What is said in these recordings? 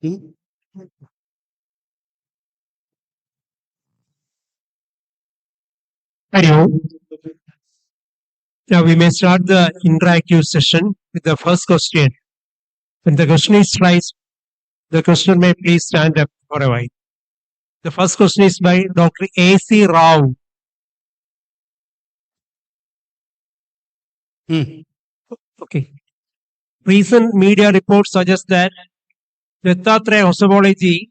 Hmm? Hello. Now we may start the interactive session with the first question. When the question is raised, the questioner may please stand up for a while. The first question is by Dr. A.C. Rao. Hmm. Okay. Recent media reports suggest that Dattatreya Hosaboliji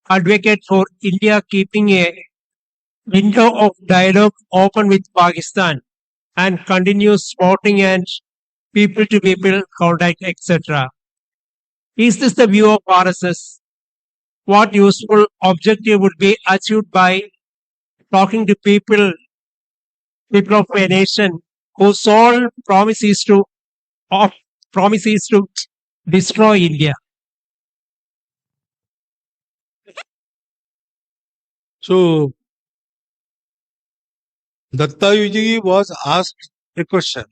advocate for India keeping a window of dialogue open with Pakistan and continues supporting and people to people contact, etc. Is this the view of RSS? What useful objective would be achieved by talking to people of a nation whose sole of, promise is to destroy India? So, Dattayuji was asked a question.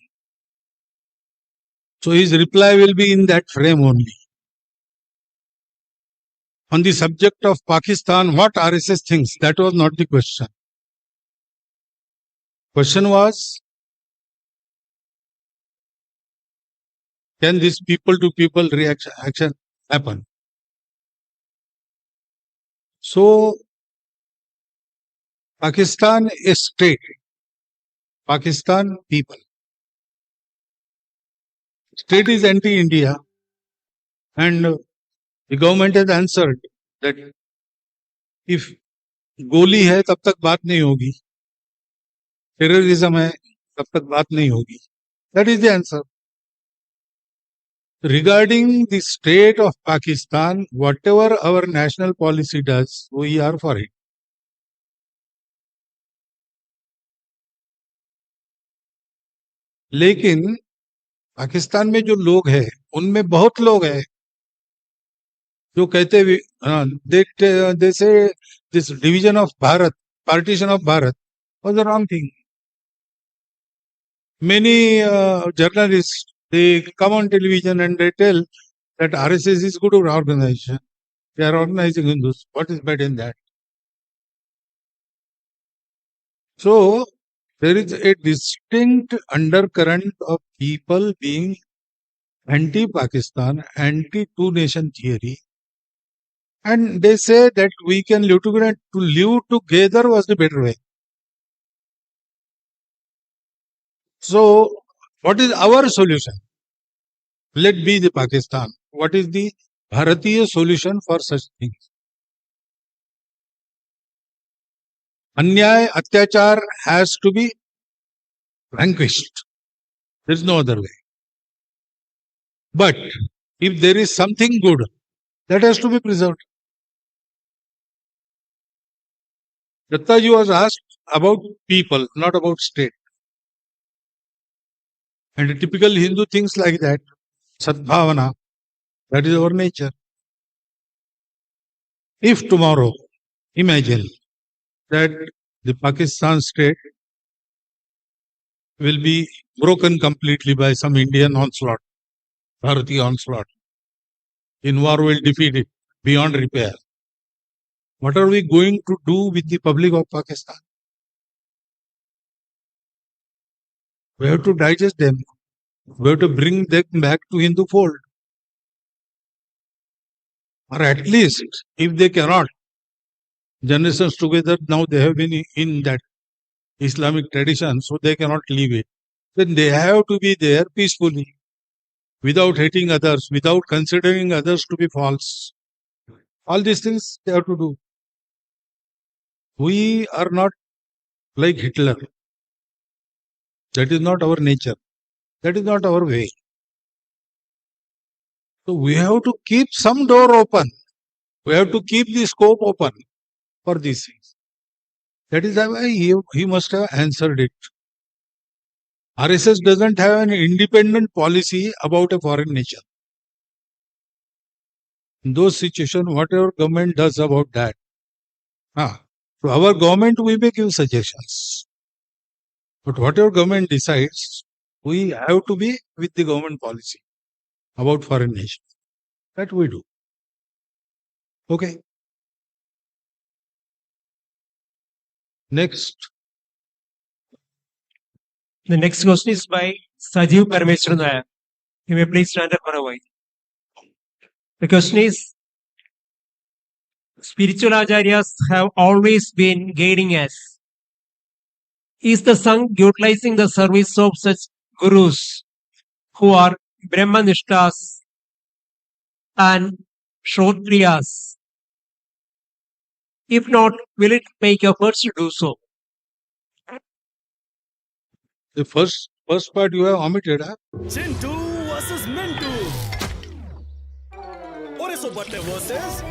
So, his reply will be in that frame only. On the subject of Pakistan, what RSS thinks, that was not the question. Question was, can this people to people action happen? So, Pakistan is state, Pakistan people. State is anti-India, and the government has answered that if गोली है तब तक बात नहीं होगी, terrorism है तब तक बात नहीं होगी. That is the answer. Regarding the state of Pakistan, whatever our national policy does, we are for it. लेकिन पाकिस्तान में जो लोग हैं उनमें बहुत लोग हैं जो कहते दे से this division of Bharat, partition of Bharat was the wrong thing. Many journalists, they come on television and they tell that RSS is good organization. They are organizing Hindus. What is bad in that? So there is a distinct undercurrent of people being anti-Pakistan, anti-two-nation theory. And they say that we can live together. To live together was the better way. So what is our solution? Let be the Pakistan. What is the Bharatiya solution for such things? Anyay, Atyachar has to be vanquished. There is no other way. But if there is something good, that has to be preserved. Dattaji was asked about people, not about state. And a typical Hindu thinks like that. Sadbhavana, that is our nature. If tomorrow, imagine that the Pakistan state will be broken completely by some Indian onslaught, Bharatiya onslaught. In war will defeat it beyond repair. What are we going to do with the public of Pakistan? We have to digest them. We have to bring them back to Hindu fold. Or at least, if they cannot, generations together, now they have been in that Islamic tradition, so they cannot leave it. Then they have to be there peacefully, without hating others, without considering others to be false. All these things they have to do. We are not like Hitler. That is not our nature. That is not our way. So we have to keep some door open. We have to keep the scope open for these things. That is why he must have answered it. RSS doesn't have an independent policy about a foreign nation. In those situations, whatever government does about that, to our government we may give suggestions. But whatever government decides, we have to be with the government policy about foreign nations. That we do. Okay. Next. The next question is by Sajiv Parameshwaran Nair. You may please stand up for a while. The question is, spiritual acharyas have always been guiding us. Is the Sangh utilizing the service of such gurus who are Brahmanishtas and Shrotriyas? If not, will it make efforts to do so? The first part you have omitted. Huh? Chintu versus Mintu. Oreso Bhatte versus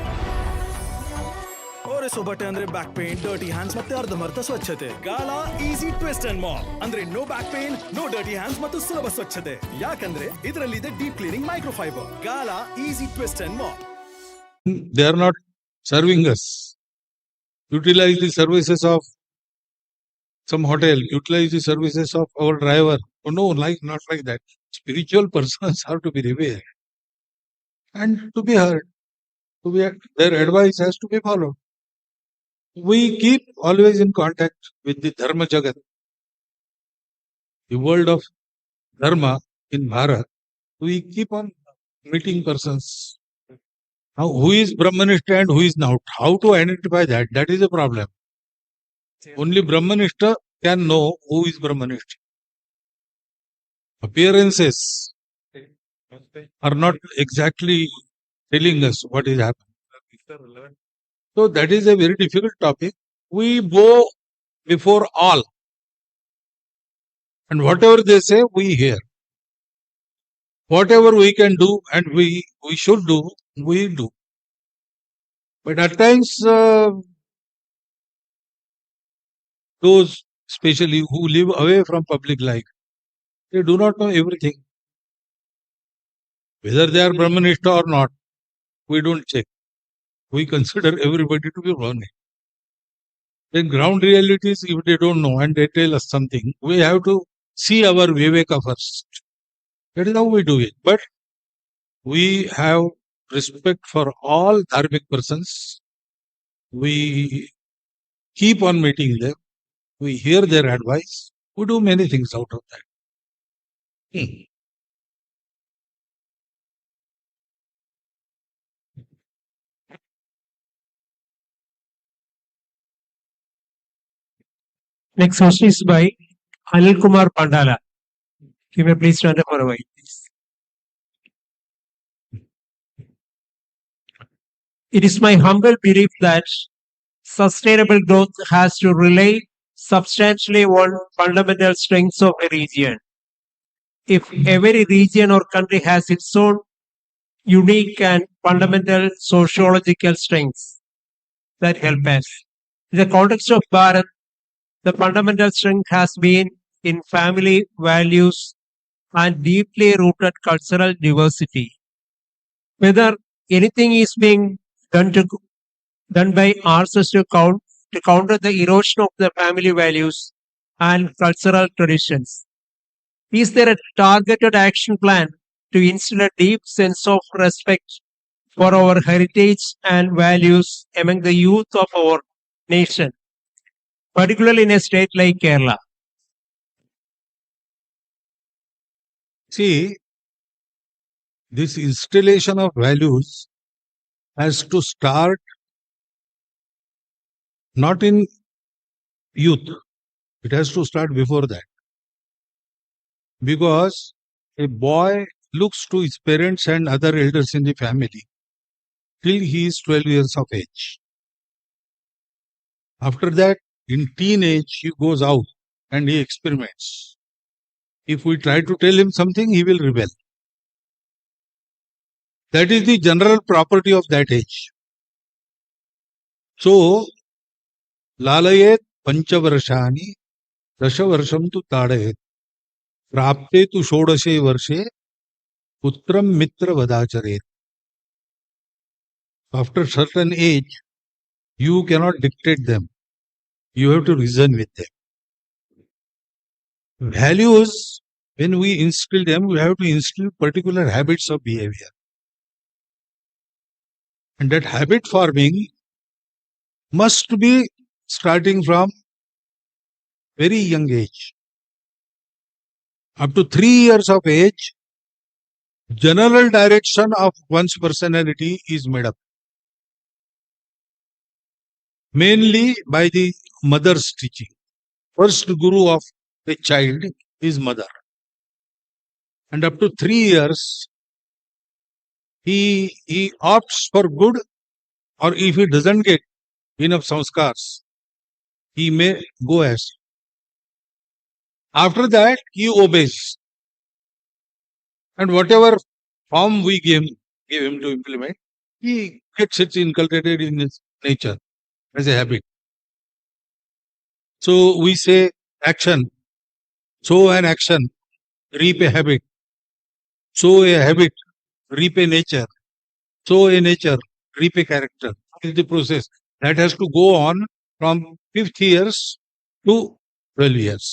Oreso Bhatte andre back pain, dirty hands ಮತ್ತೆ ಅರ್ಧಮರ್ಧ ಸ್ವಚ್ಛತೆ. Gala easy twist and mop ಅಂದ್ರೆ no back pain, no dirty hands ಮತ್ತು ಸುಲಭ ಸ್ವಚ್ಛತೆ. ಯಾಕಂದ್ರೆ ಇದರಲ್ಲಿದೆ deep cleaning microfiber. Gala easy twist and mop. They are not serving us. Utilize the services of some hotel, utilize the services of our driver. Oh, no, not like that. Spiritual persons have to be revered and to be heard. Their advice has to be followed. We keep always in contact with the Dharma Jagat, the world of Dharma in Bharat. We keep on meeting persons. Now, who is Brahmanishta and who is not? How to identify that? That is a problem. Only Brahmanishta can know who is Brahmanishta. Appearances are not exactly telling us what is happening. So that is a very difficult topic. We bow before all. And whatever they say, we hear. Whatever we can do and we should do, we do. But at times, those especially who live away from public life, they do not know everything. Whether they are Brahmanishta or not, we don't check. We consider everybody to be Brahmin. Then ground realities, if they don't know and they tell us something, we have to see our Viveka first. That is how we do it. But we have respect for all dharmic persons. We keep on meeting them. We hear their advice. We do many things out of that. Next question is by Anil Kumar Pandala. You may please stand up for a while, please. It is my humble belief that sustainable growth has to rely substantially on fundamental strengths of a region. If every region or country has its own unique and fundamental sociological strengths that help us. In the context of Bharat, the fundamental strength has been in family values and deeply rooted cultural diversity. Whether anything is being done by RSS to counter the erosion of the family values and cultural traditions. Is there a targeted action plan to instill a deep sense of respect for our heritage and values among the youth of our nation, particularly in a state like Kerala? See, this installation of values has to start not in youth. It has to start before that. Because a boy looks to his parents and other elders in the family till he is 12 years of age. After that, in teenage, he goes out and he experiments. If we try to tell him something, he will rebel. That is the general property of that age. So, lalayet panchavarshani dashavarsham tu tadayet prapte tu shodashe varshe putram mitra vadacharet. After certain age, you cannot dictate them. You have to reason with them. Values, when we instill them, we have to instill particular habits of behavior. And that habit forming must be starting from very young age. Up to 3 years of age, general direction of one's personality is made up. Mainly by the mother's teaching. First guru of a child is mother. And up to 3 years, he opts for good, or if he doesn't get enough sanskars, he may go astray. After that, he obeys. And whatever form we give him to implement, he gets it inculcated in his nature as a habit. So we say action. Sow an action, reap a habit. Sow a habit, reap a nature. Sow a nature, reap a character. This is the process that has to go on from 5th years to 12 years.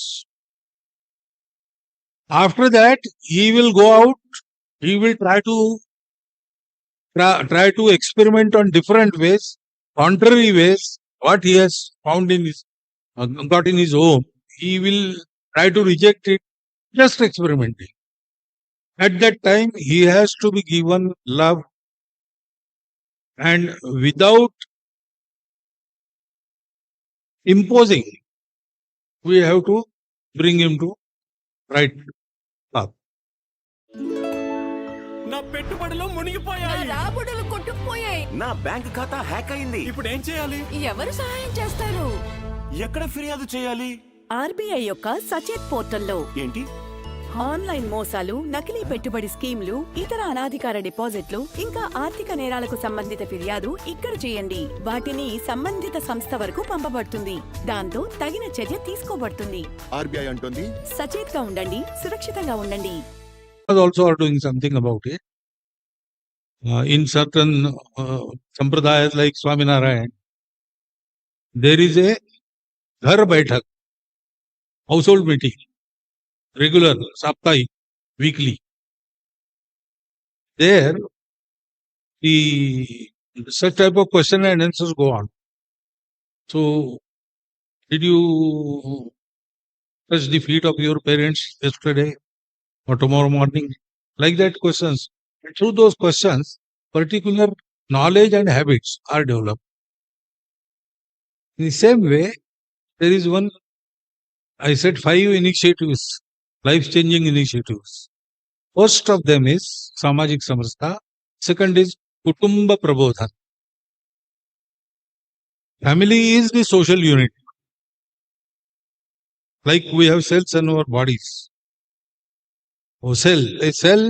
After that, he will go out. He will try to experiment on different ways, contrary ways. What he has found in his got in his home, he will try to reject it. Just experimenting. At that time, he has to be given love, and without imposing, we have to bring him to right path. నా పెట్టుబడులు మునిగిపోయాయి, రాబడులు కొట్టుకుపోయాయి, నా bank ఖాతా hack అయింది. ఇప్పుడు ఏం చేయాలి? ఎవరు సహాయం చేస్తారు? ఎక్కడ ఫిర్యాదు చేయాలి? ఆర్బీఐ యొక్క సచేత్ పోర్టల్లో. ఏంటి? ఆన్లైన్ మోసాలు, నకిలీ పెట్టుబడి స్కీమ్లు, ఇతర అనాధికార డిపాజిట్లు, ఇంకా ఆర్థిక నేరాలకు సంబంధిత ఫిర్యాదు ఇక్కడ చేయండి. వాటిని సంబంధిత సంస్థ వరకు పంపబడుతుంది. దాంతో తగిన చర్య తీసుకోబడుతుంది. ఆర్బీఐ అంటుంది, సచేత్ గా ఉండండి, సురక్షితంగా ఉండండి. Also are doing something about it. In certain sampradayas like Swaminarayan, there is a Ghar Baithak, household meeting, regular, saptahi, weekly. There, such type of question and answers go on. So, did you touch the feet of your parents yesterday or tomorrow morning? Like that questions. And through those questions, particular knowledge and habits are developed. In the same way, there is one, I said 5 initiatives, life-changing initiatives. First of them is Samajik Samarstha. Second is Kutumba Prabodhan. Family is the social unit. Like we have cells in our bodies. A cell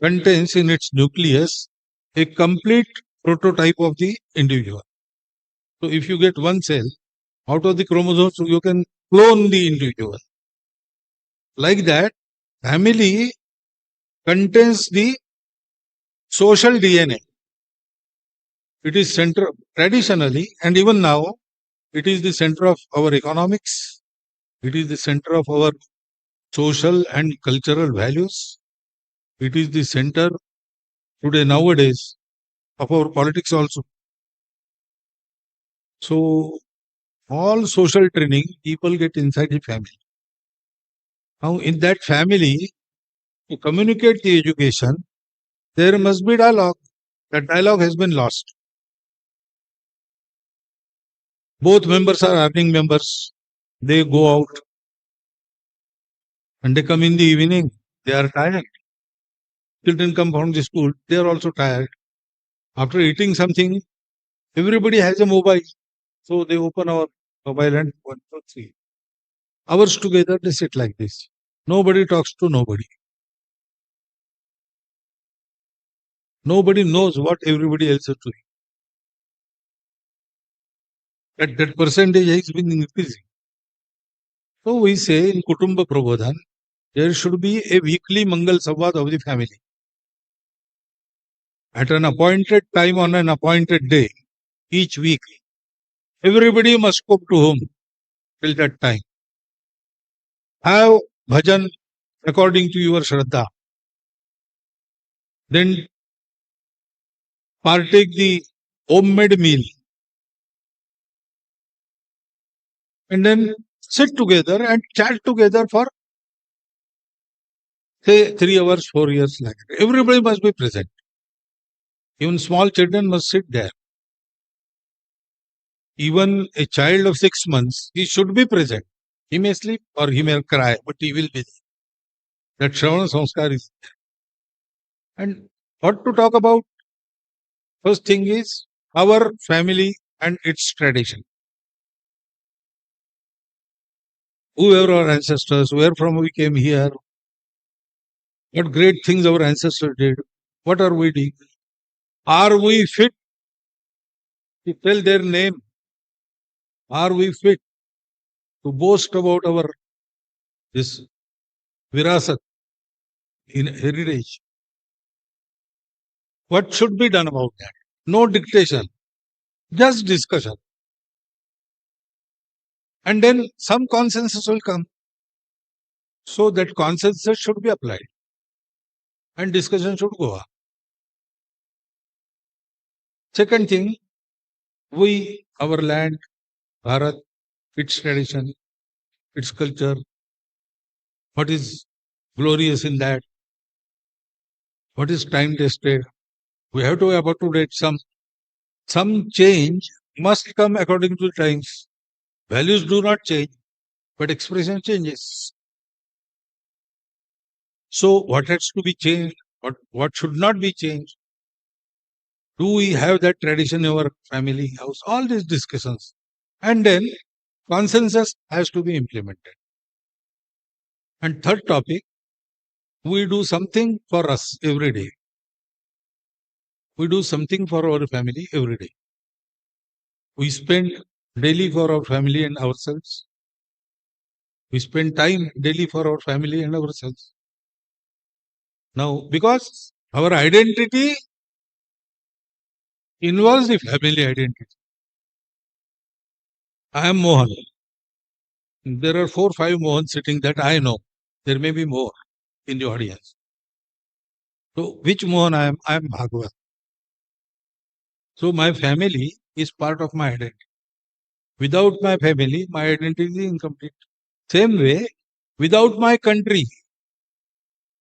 contains in its nucleus a complete prototype of the individual. So if you get one cell, out of the chromosomes, you can clone the individual. Like that, family contains the social DNA. It is center, traditionally, and even now, it is the center of our economics. It is the center of our social and cultural values. It is the center today, nowadays, of our politics also. So, all social training, people get inside the family. Now, in that family, to communicate the education, there must be dialogue. That dialogue has been lost. Both members are earning members. They go out. And they come in the evening, they are tired. Children come from the school, they are also tired. After eating something, everybody has a mobile. So they open our mobile and 1, 2, 3 hours together, they sit like this. Nobody talks to nobody. Nobody knows what everybody else is doing. That percentage has been increasing. So we say in Kutumba Prabodhan, there should be a weekly Mangal Samvad of the family. At an appointed time on an appointed day, each week, everybody must come to home till that time. Have bhajan according to your Shraddha. Then partake the homemade meal, and then sit together and chat together for say 3 hours, 4 years like that. Everybody must be present. Even small children must sit there. Even a child of 6 months, he should be present. He may sleep or he may cry, but he will be there. That Shravana Sanskar is there. And what to talk about? First thing is our family and its tradition. Whoever our ancestors, where from we came here, what great things our ancestors did, what are we doing? Are we fit to tell their name? Are we fit to boast about our this virasat in heritage? What should be done about that? No dictation, just discussion. And then some consensus will come. So that consensus should be applied. And discussion should go on. Second thing, our land, Bharat, its tradition, its culture, what is glorious in that, what is time tested. We have to be up to date. Some change must come according to the times. Values do not change, but expression changes. So what has to be changed? What should not be changed? Do we have that tradition in our family house? All these discussions. And then consensus has to be implemented. And third topic, we do something for us every day. We do something for our family every day. We spend daily for our family and ourselves. We spend time daily for our family and ourselves. Now, because our identity involves the family identity. I am Mohan. There are 4 or 5 Mohans sitting that I know. There may be more in the audience. So, which Mohan I am? I am Bhagwat. So, my family is part of my identity. Without my family, my identity is incomplete. Same way, without my country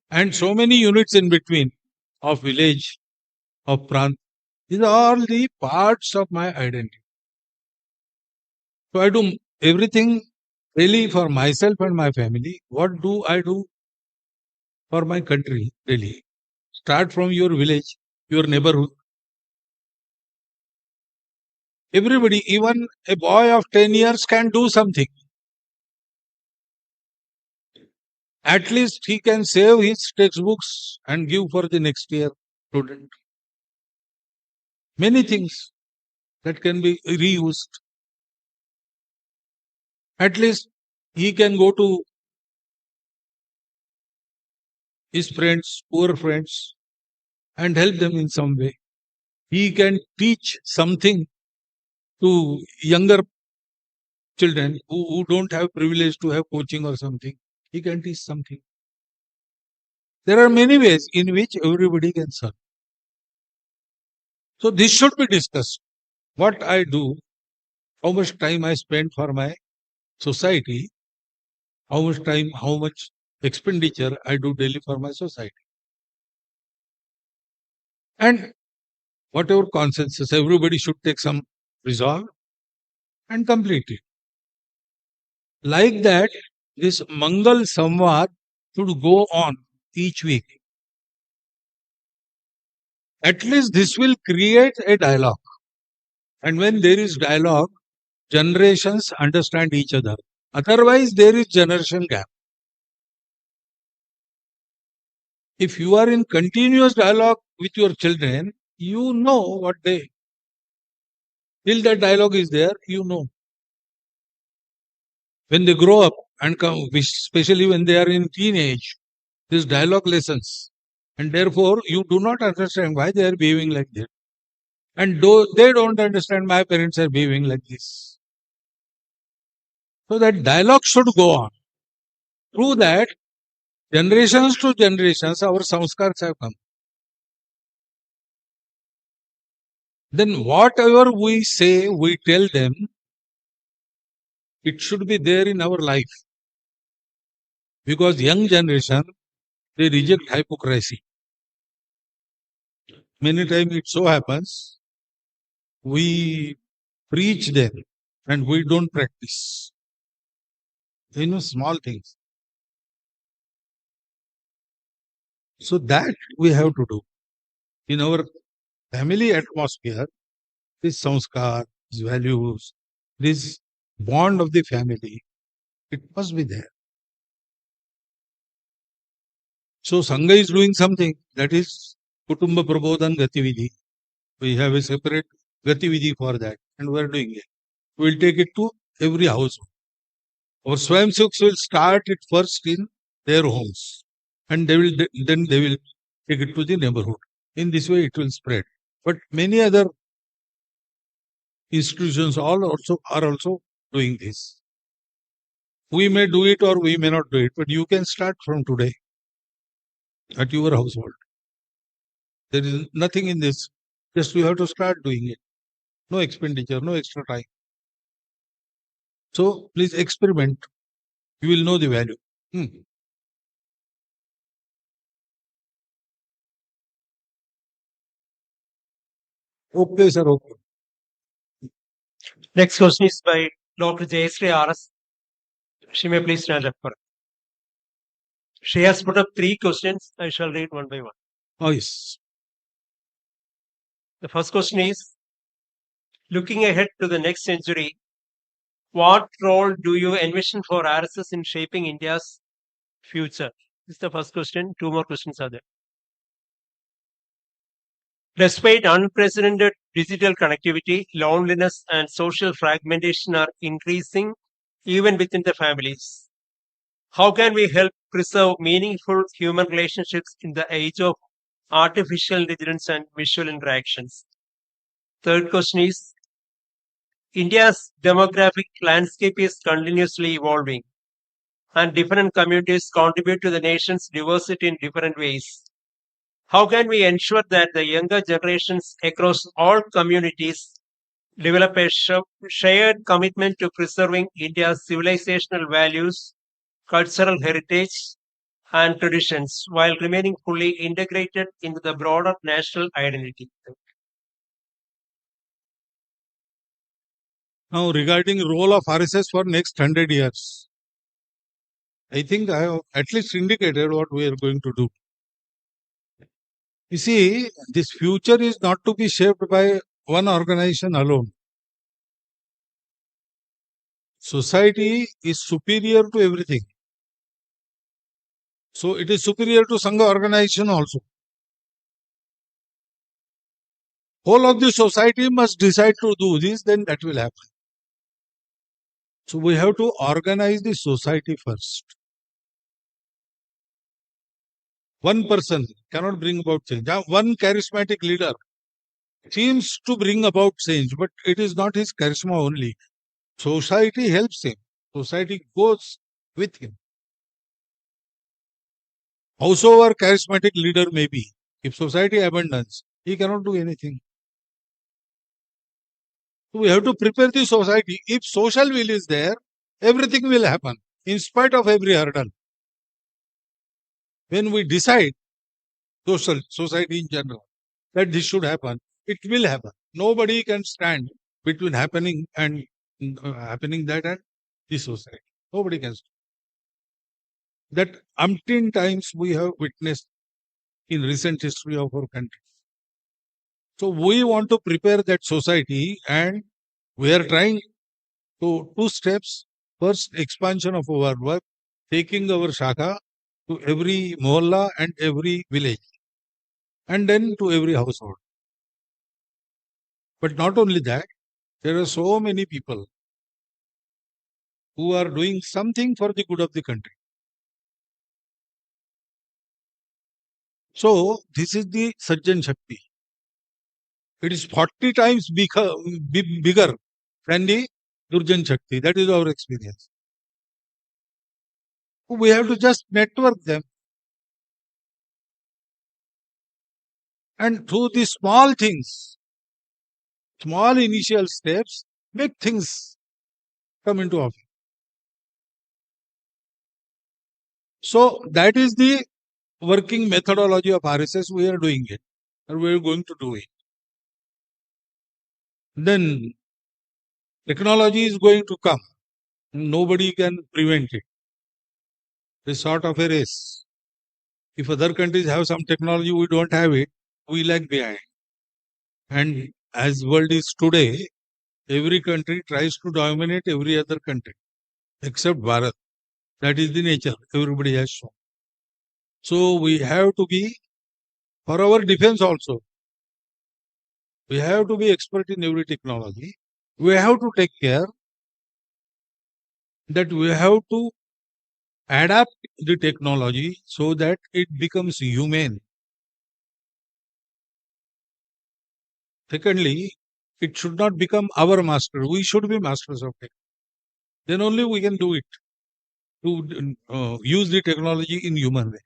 and so many units in between of village, of prant, these are all the parts of my identity. So, I do everything really for myself and my family. What do I do for my country really? Start from your village, your neighborhood. Everybody, even a boy of 10 years can do something. At least he can save his textbooks and give for the next year student. Many things that can be reused. At least he can go to his friends, poor friends, and help them in some way. He can teach something to younger children who don't have privilege to have coaching or something. He can teach something. There are many ways in which everybody can serve. So this should be discussed. What I do, how much time I spend for my society, how much expenditure I do daily for my society. And whatever consensus, everybody should take some resolve and complete it. Like that, this Mangal Samvad should go on each week. At least this will create a dialogue. And when there is dialogue, generations understand each other. Otherwise, there is generation gap. If you are in continuous dialogue with your children, you know what they. Till that dialogue is there, you know. When they grow up and come, especially when they are in teenage, this dialogue lessons. And therefore, you do not understand why they are behaving like that. And though they don't understand my parents are behaving like this. So that dialogue should go on. Through that, generations to generations, our samskars have come. then whatever we say, we tell them, it should be there in our life. Because young generation, they reject hypocrisy. Many times it so happens, we preach them and we don't practice. Small things. So that we have to do. In our family atmosphere, this sanskar, these values, this bond of the family, it must be there. So Sangha is doing something, that is Kutumba Prabodhan Gatividhi. We have a separate Gatividhi for that, and we are doing it. We will take it to every household. Our Swayamsevaks will start it first in their homes, and then they will take it to the neighborhood. In this way, it will spread. But many other institutions are also doing this. We may do it or we may not do it, but you can start from today at your household. There is nothing in this. Just you have to start doing it. No expenditure, no extra time. So please experiment. You will know the value. Okay, sir. Okay. Next question is by Dr. Jayasri RS. She may please stand up for it. She has put up 3 questions. I shall read one by one. Oh, yes. The first question is, looking ahead to the next century, what role do you envision for RSS in shaping India's future? This is the first question. 2 more questions are there. Despite unprecedented digital connectivity, loneliness and social fragmentation are increasing even within the families. How can we help preserve meaningful human relationships in the age of artificial intelligence and visual interactions? Third question is, India's demographic landscape is continuously evolving, and different communities contribute to the nation's diversity in different ways. How can we ensure that the younger generations across all communities develop a shared commitment to preserving India's civilizational values, cultural heritage, and traditions while remaining fully integrated into the broader national identity? Now, regarding role of RSS for next 100 years, I think I have at least indicated what we are going to do. You see, this future is not to be shaped by one organization alone. Society is superior to everything. So it is superior to Sangha organization also. Whole of the society must decide to do this, then that will happen. So we have to organize the society first. One person cannot bring about change. One charismatic leader seems to bring about change, but it is not his charisma only. Society helps him. Society goes with him. Howsoever charismatic leader may be, if society abandons, he cannot do anything. So we have to prepare the society. If social will is there, everything will happen, in spite of every hurdle. When we decide, society in general, that this should happen, it will happen. Nobody can stand between happening and that and this society. Nobody can stand. That umpteen times we have witnessed in recent history of our country. So we want to prepare that society, and we are trying to 2 steps. First, expansion of our work, taking our shaka to every mohalla and every village, and then to every household. But not only that, there are so many people who are doing something for the good of the country. So this is the Sajjan Shakti. It is 40 times bigger than the Durjan Shakti. That is our experience. We have to just network them. And through the small things, small initial steps make things come into office. So that is the working methodology of RSS. We are doing it, and we are going to do it. Then technology is going to come. Nobody can prevent it. It's sort of a race. If other countries have some technology, we don't have it, we lag behind. And as world is today, every country tries to dominate every other country, except Bharat. That is the nature. Everybody has shown. So we have to be, for our defense also, we have to be expert in every technology. We have to take care that we have to adapt the technology so that it becomes humane. Secondly, it should not become our master. We should be masters of it. Then only we can do it, to use the technology in human way.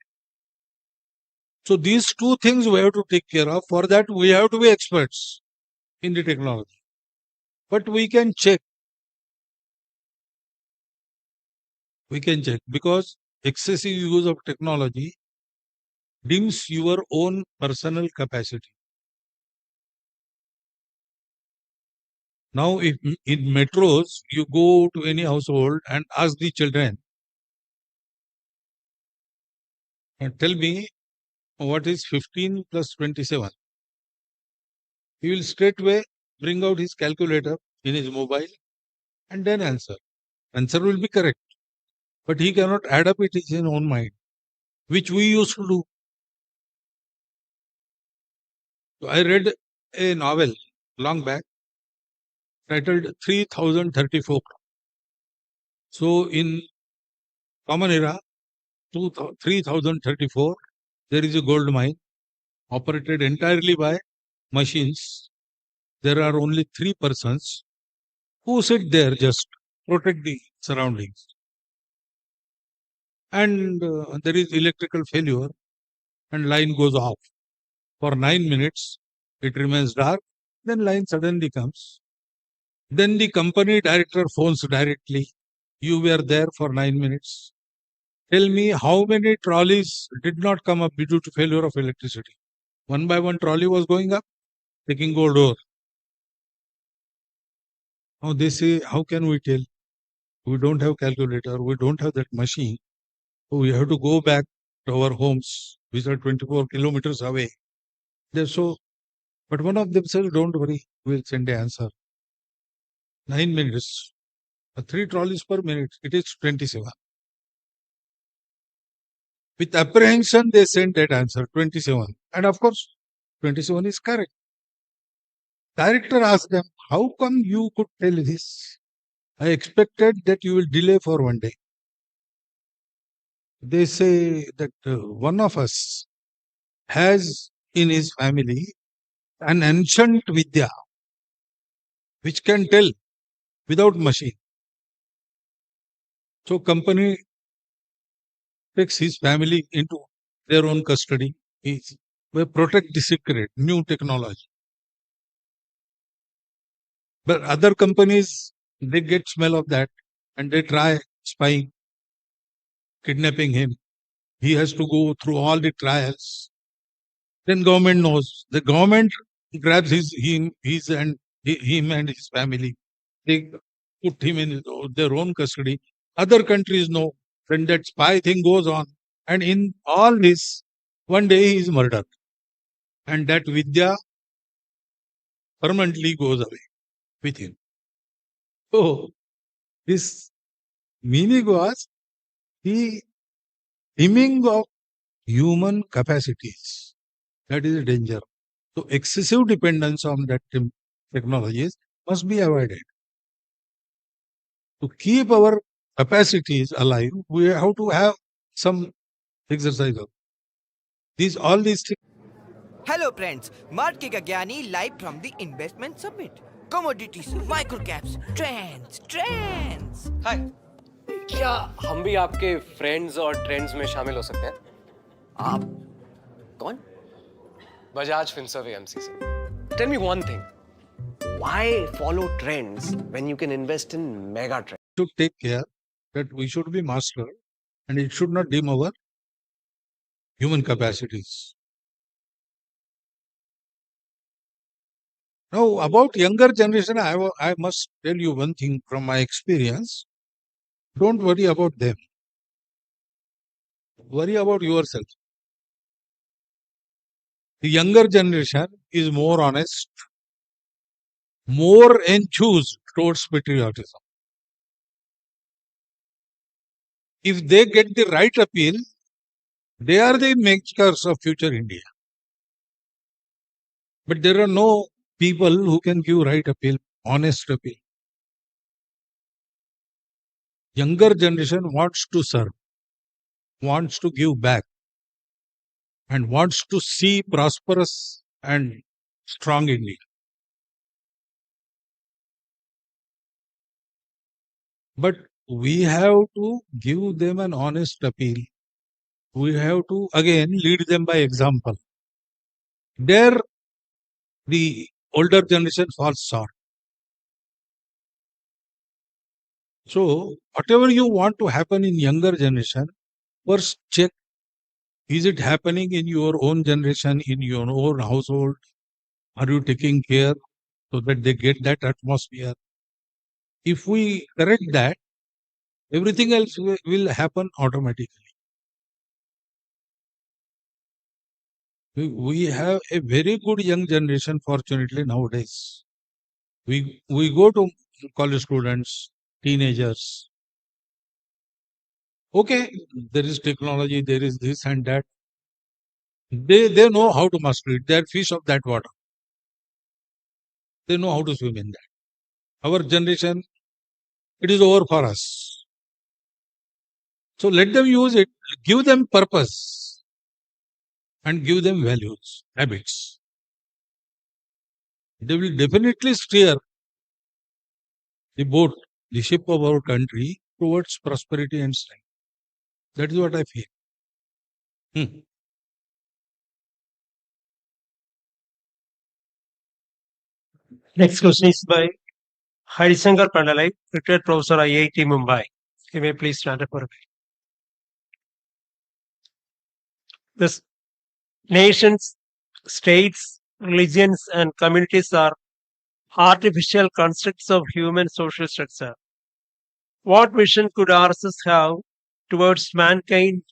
So these two things we have to take care of. For that, we have to be experts in the technology. But we can check. Because excessive use of technology dims your own personal capacity. Now, if in metros, you go to any household and ask the children, tell me what is 15 plus 27. He will straightway bring out his calculator in his mobile and then answer. Answer will be correct. But he cannot add up it in his own mind, which we used to do. So I read a novel long back titled 3034. So in common era, 3034, there is a gold mine operated entirely by machines. There are only 3 persons who sit there just protect the surroundings. And there is electrical failure and line goes off. For 9 minutes, it remains dark. Then line suddenly comes. Then the company director phones directly. You were there for 9 minutes. Tell me how many trolleys did not come up due to failure of electricity. One by one trolley was going up, taking gold ore. Now they say, how can we tell? We don't have calculator, we don't have that machine. So we have to go back to our homes, which are 24 kilometers away. But one of them says, don't worry, we'll send an answer. 9 minutes, 3 trolleys per minute, it is 27. With apprehension, they sent that answer, 27. And of course, 27 is correct. Director asked them, how come you could tell this? I expected that you will delay for 1 day. They say that one of us has in his family an ancient vidya which can tell without machine. So company takes his family into their own custody. They protect the secret, new technology. But other companies, they get smell of that and they try spying, kidnapping him. He has to go through all the trials. Then government knows. The government grabs him and his family. They put him in their own custody. Other countries know. When that spy thing goes on, and in all this, one day he is murdered. And that vidya permanently goes away with him. So, this meaning was the dimming of human capacities. That is a danger. So, excessive dependence on that technologies must be avoided. To keep our capacities alive, we have to have some exercise. All these things. Hello friends, Market Gagyani live from the Investment Summit. Commodities, microcaps, trends. हाय क्या हम भी आपके friends और trends में शामिल हो सकते हैं? आप कौन? बजाज फिनसर्व एएमसी से। Tell me one thing. why follow trends when you can invest in mega trends? Should take care that we should be master and it should not dim our human capacities. Now, about younger generation, I must tell you one thing from my experience. Don't worry about them. Worry about yourself. The younger generation is more honest, more enthused towards patriotism. If they get the right appeal, they are the makers of future India. But there are no people who can give right appeal, honest appeal. Younger generation wants to serve, wants to give back, and wants to see prosperous and strong India. But we have to give them an honest appeal. We have to again lead them by example. There, the older generation falls short. So, whatever you want to happen in younger generation, first check, is it happening in your own generation, in your own household? Are you taking care so that they get that atmosphere? If we correct that, everything else will happen automatically. We have a very good young generation, fortunately, nowadays. We go to college students, teenagers. Okay, there is technology, there is this and that. They know how to master it. They are fish of that water. They know how to swim in that. Our generation, it is over for us. So let them use it, give them purpose, and give them values, habits. They will definitely steer the boat, the ship of our country towards prosperity and strength. That is what I feel. Next question is by Harisankar Pandalai, retired professor IIT Mumbai. You may please stand up for a minute. This nations, states, religions, and communities are artificial constructs of human social structure. What vision could RSS have towards mankind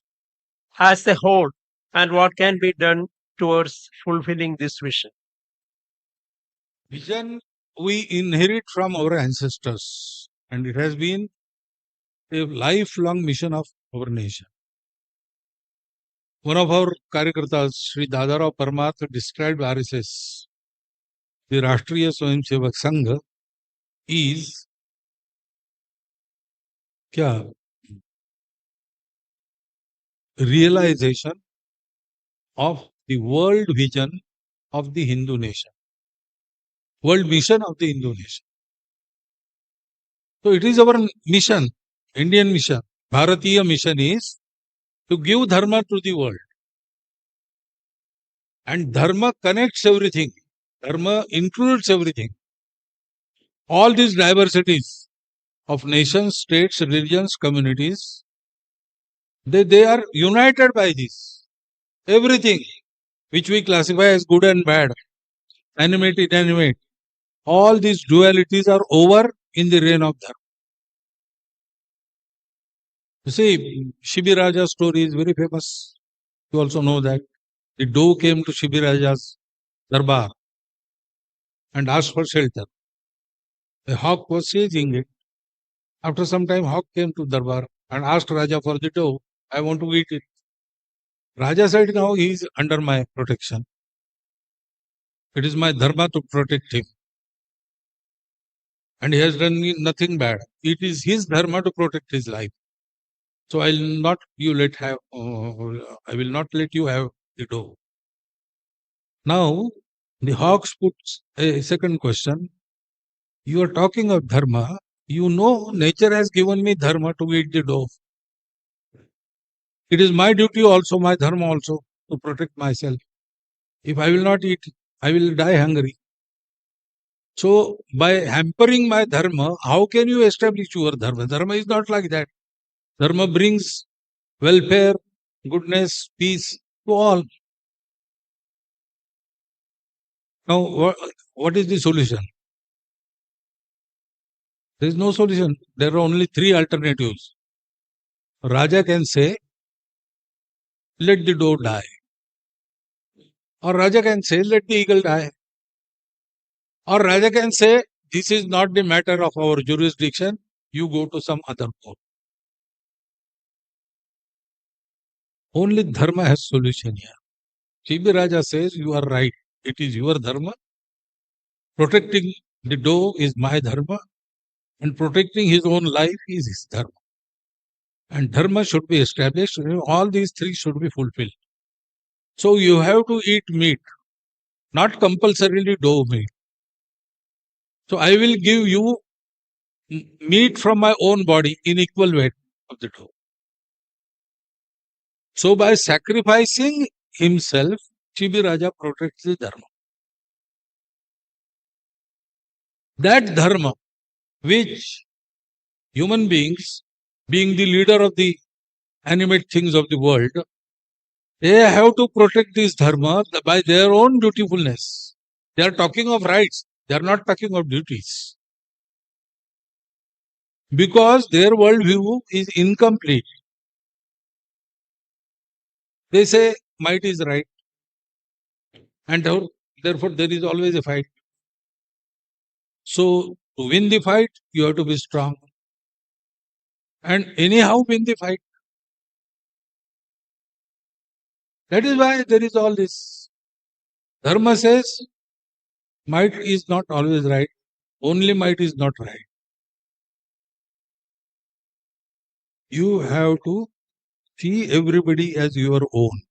as a whole, and what can be done towards fulfilling this vision? Vision we inherit from our ancestors, and it has been a lifelong mission of our nation. One of our Karyakartas, Sri Dadarao Paramath, described RSS, the Rashtriya Swayamsevak Sangh, is realization of the world vision of the Hindu nation, world mission of the Hindu nation. So it is our mission, Indian mission, Bharatiya mission is to give dharma to the world. And dharma connects everything. Dharma includes everything. All these diversities of nations, states, religions, communities, they are united by this. Everything which we classify as good and bad, animate, inanimate, all these dualities are over in the reign of Dharma. You see, Shibiraja's story is very famous. You also know that. The dove came to Shibiraja's darbar and asked for shelter. The hawk was chasing it. After some time, hawk came to darbar and asked Raja for the dove. I want to eat it. Raja said, now he is under my protection. It is my dharma to protect him. And he has done nothing bad. It is his dharma to protect his life. So I will not let you have the dove. Now, the hawks puts a second question. You are talking of dharma. You know, nature has given me dharma to eat the dove. It is my duty also, my dharma also, to protect myself. If I will not eat, I will die hungry. So, by hampering my dharma, how can you establish your dharma? Dharma is not like that. Dharma brings welfare, goodness, peace to all. Now, what is the solution? There is no solution. There are only three alternatives. Raja can say, let the doe die. Or Raja can say, let the eagle die. Or Raja can say, this is not the matter of our jurisdiction. You go to some other court. Only dharma has solution here. Chibi Raja says, you are right. It is your dharma. Protecting the doe is my dharma. And protecting his own life is his dharma. And dharma should be established. All these three should be fulfilled. So you have to eat meat, not compulsorily doe meat. So I will give you meat from my own body in equal weight of the doe. So by sacrificing himself, Chibi Raja protects the dharma. That dharma, which human beings, being the leader of the animate things of the world, they have to protect this dharma by their own dutifulness. They are talking of rights. They are not talking of duties. Because their worldview is incomplete. They say might is right. And therefore there is always a fight. So to win the fight, you have to be strong. And anyhow win the fight. That is why there is all this. Dharma says might is not always right. Only might is not right. You have to see everybody as your own.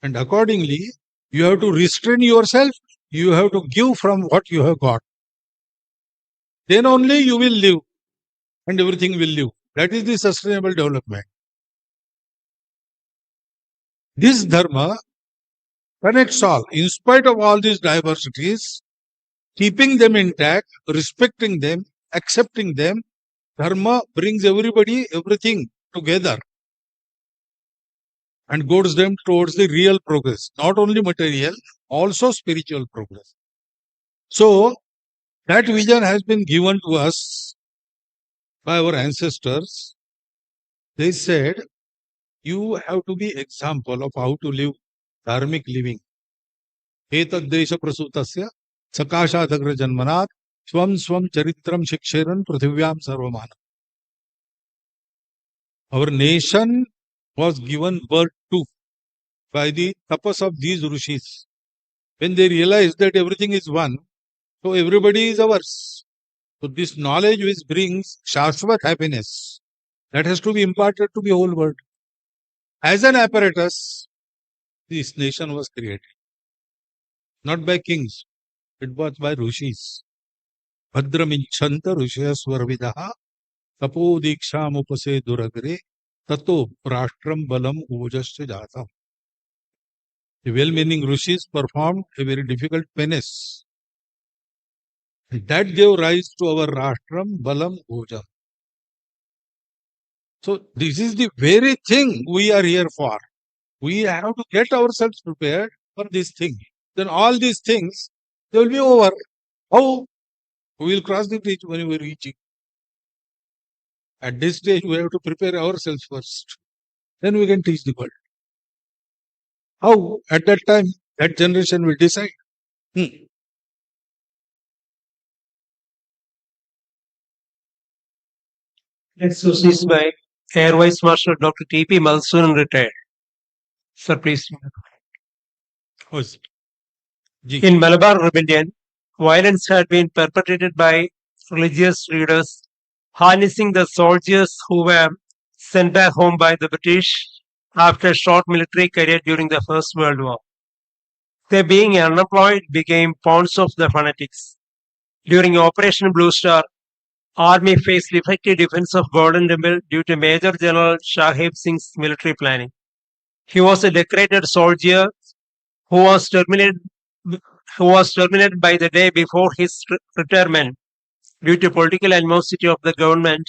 And accordingly, you have to restrain yourself. You have to give from what you have got. Then only you will live and everything will live. That is the sustainable development. This dharma connects all. In spite of all these diversities, keeping them intact, respecting them, accepting them, dharma brings everybody, everything together and goads them towards the real progress. Not only material, also spiritual progress. So, that vision has been given to us by our ancestors. They said, you have to be example of how to live dharmic living. Etadesha prasutasya sakashadagra janmanat swam swam charitram shiksheran prithivyam sarvamana. Our nation was given birth to by the tapas of these rishis. When they realized that everything is one, so everybody is ours. So this knowledge which brings Shashvat happiness, that has to be imparted to the whole world. As an apparatus, this nation was created. Not by kings, it was by rishis. Bhadraminchanta rishaswarvidaha tapo diksham upase duragre tato prashtram balam ujasya jatam. The well-meaning rishis performed a very difficult penance. And that gave rise to our Rashtram Balam Bhoja. So this is the very thing we are here for. We have to get ourselves prepared for this thing. Then all these things, they will be over. How? We will cross the bridge when we reach it. At this stage, we have to prepare ourselves first. Then we can teach the world. How? At that time, that generation will decide. Next question is by Air Vice Marshal Dr. T.P. Malsuran, retired. Sir, please. In Malabar Rebellion, violence had been perpetrated by religious leaders, harnessing the soldiers who were sent back home by the British after a short military career during the First World War. They, being unemployed, became pawns of the fanatics. During Operation Blue Star, Army faced effective defense of Golden Temple due to Major General Shahib Singh's military planning. He was a decorated soldier who was terminated who was terminated by the day before his retirement due to political animosity of the government,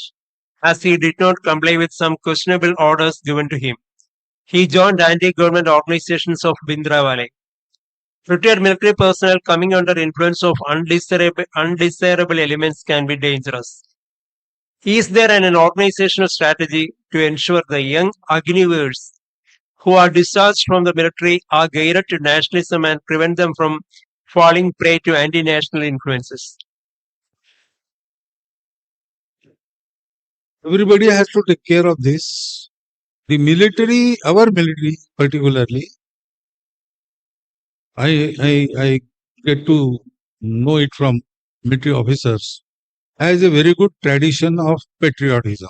as he did not comply with some questionable orders given to him. He joined anti-government organizations of Bindravale. Retired military personnel coming under influence of undesirable elements can be dangerous. Is there an organizational strategy to ensure the young Agnivers who are discharged from the military are guided to nationalism and prevent them from falling prey to anti-national influences? Everybody has to take care of this. The military, our military particularly, I get to know it from military officers, has a very good tradition of patriotism.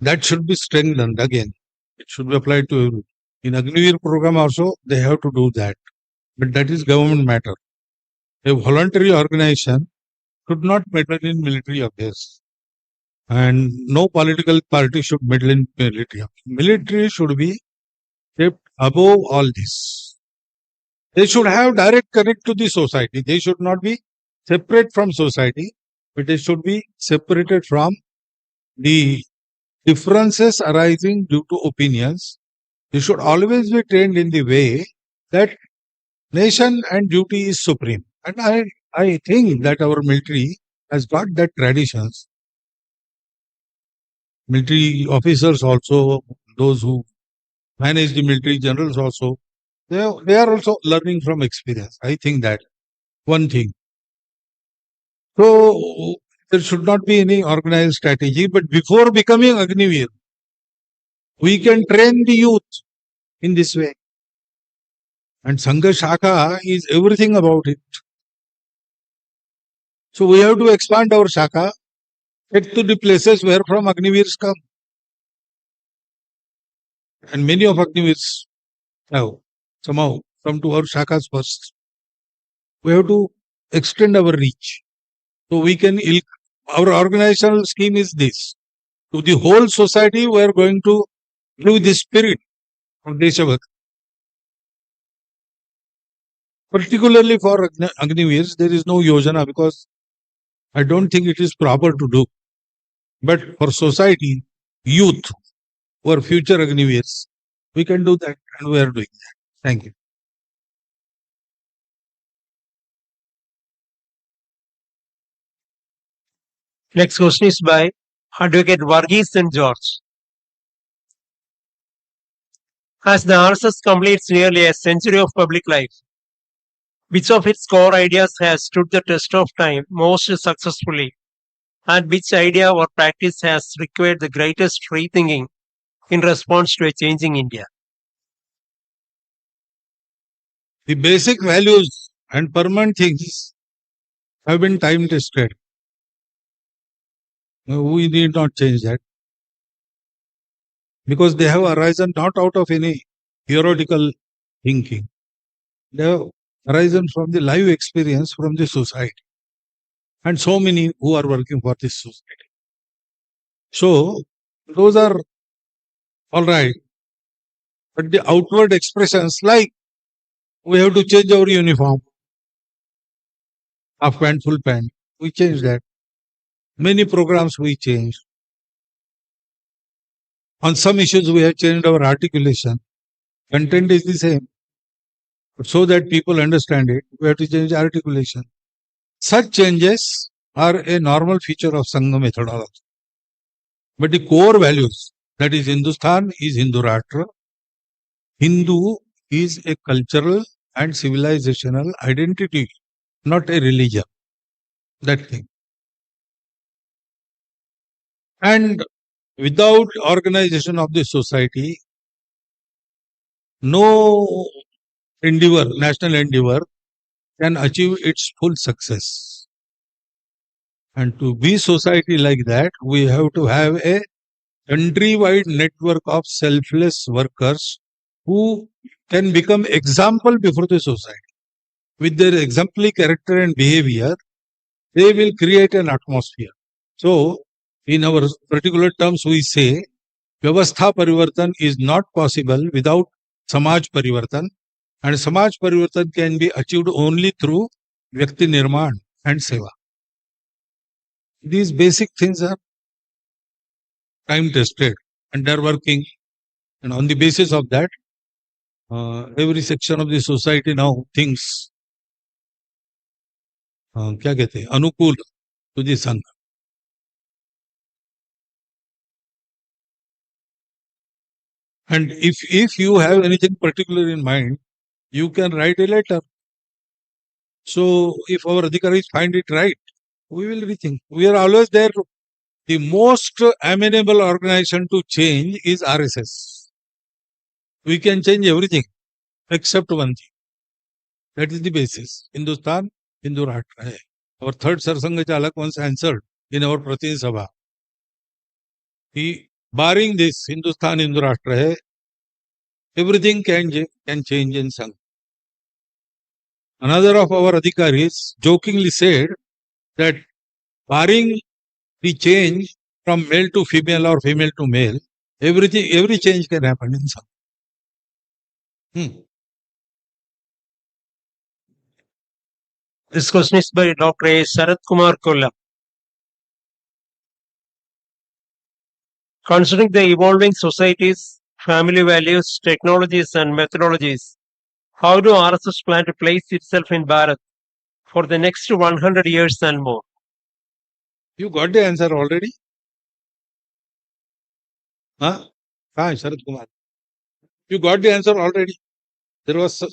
That should be strengthened again. It should be applied to everyone. In Agnivir program also, they have to do that. But that is government matter. A voluntary organization should not meddle in military affairs. And no political party should meddle in military. Military should be kept above all this. They should have direct connect to the society. They should not be separate from society, but they should be separated from the differences arising due to opinions. They should always be trained in the way that nation and duty is supreme. And I think that our military has got that traditions. Military officers also, those who manage the military generals also, they are also learning from experience. I think that one thing. So there should not be any organized strategy, but before becoming Agnivir, we can train the youth in this way. And Sangha Shaka is everything about it. So we have to expand our Shaka, get to the places where from Agnivirs come. And many of Agnivirs have somehow come to our Shakas first. We have to extend our reach. So we can, our organizational scheme is this. To the whole society, we are going to give the spirit of Deshabhakti. Particularly for Agnivirs, there is no yojana because I don't think it is proper to do. But for society, youth, who are future Agnivirs, we can do that and we are doing that. Thank you. Next question is by Advocate Varghese St. George. As the RSS completes nearly a century of public life, which of its core ideas has stood the test of time most successfully, and which idea or practice has required the greatest rethinking in response to a changing India? The basic values and permanent things have been time tested. We need not change that. Because they have arisen not out of any theoretical thinking. They have arisen from the live experience from the society. And so many who are working for this society. So, those are all right. But the outward expressions, like we have to change our uniform, half pant, full pant, we change that. Many programs we changed. On some issues, we have changed our articulation. Content is the same. But so that people understand it, we have to change articulation. Such changes are a normal feature of Sangha methodology. But the core values, that is Hindustan is Hindu Rashtra. Hindu is a cultural and civilizational identity, not a religion. That thing. And without organization of the society, no endeavor, national endeavor, can achieve its full success. And to be society like that, we have to have a country-wide network of selfless workers who can become example before the society. With their exemplary character and behavior, they will create an atmosphere. So, in our particular terms, we say, Vyavastha Parivartan is not possible without Samaj Parivartan, And Samaj Parivartan can be achieved only through Vyakti Nirman and Seva. These basic things are time tested and they are working. And on the basis of that, every section of the society now thinks, क्या कहते हैं, अनुकूल to the Sangh. And if you have anything particular in mind, you can write a letter. So if our adhikaris find it right, we will rethink. We are always there. The most amenable organization to change is RSS. We can change everything except one thing. That is the basis. Hindustan, Hindu Rashtra hai. Our third Sarasanghachalak once answered in our Pratin Sabha. He, barring this, Hindustan, Hindu Rashtra hai, everything can change in Sangh. Another of our adhikaris jokingly said that barring the change from male to female or female to male, every change can happen in Sangh. This question is by Dr. A. Sarath Kumar Kolla. Considering the evolving societies, family values, technologies, and methodologies, how do RSS plan to place itself in Bharat for the next 100 years and more? You got the answer already? Huh? Hi, Sarath Kumar. You got the answer already. There was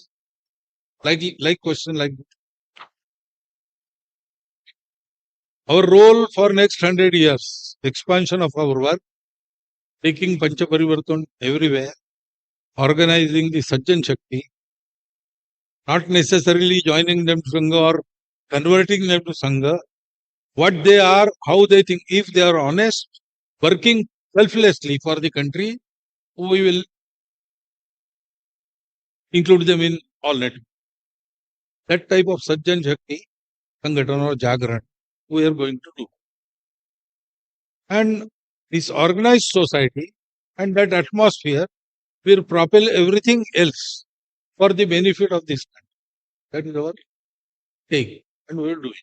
like question like that. Our role for next 100 years, expansion of our work, taking Pancha Parivartan everywhere, organizing the Sajjan Shakti, not necessarily joining them to Sangha or converting them to Sangha, what they are, how they think, if they are honest, working selflessly for the country, we will include them in all network. That type of Sajjan Shakti, Sangatana or Jagran, we are going to do. And this organized society and that atmosphere will propel everything else for the benefit of this country. That is our take, and we will do it.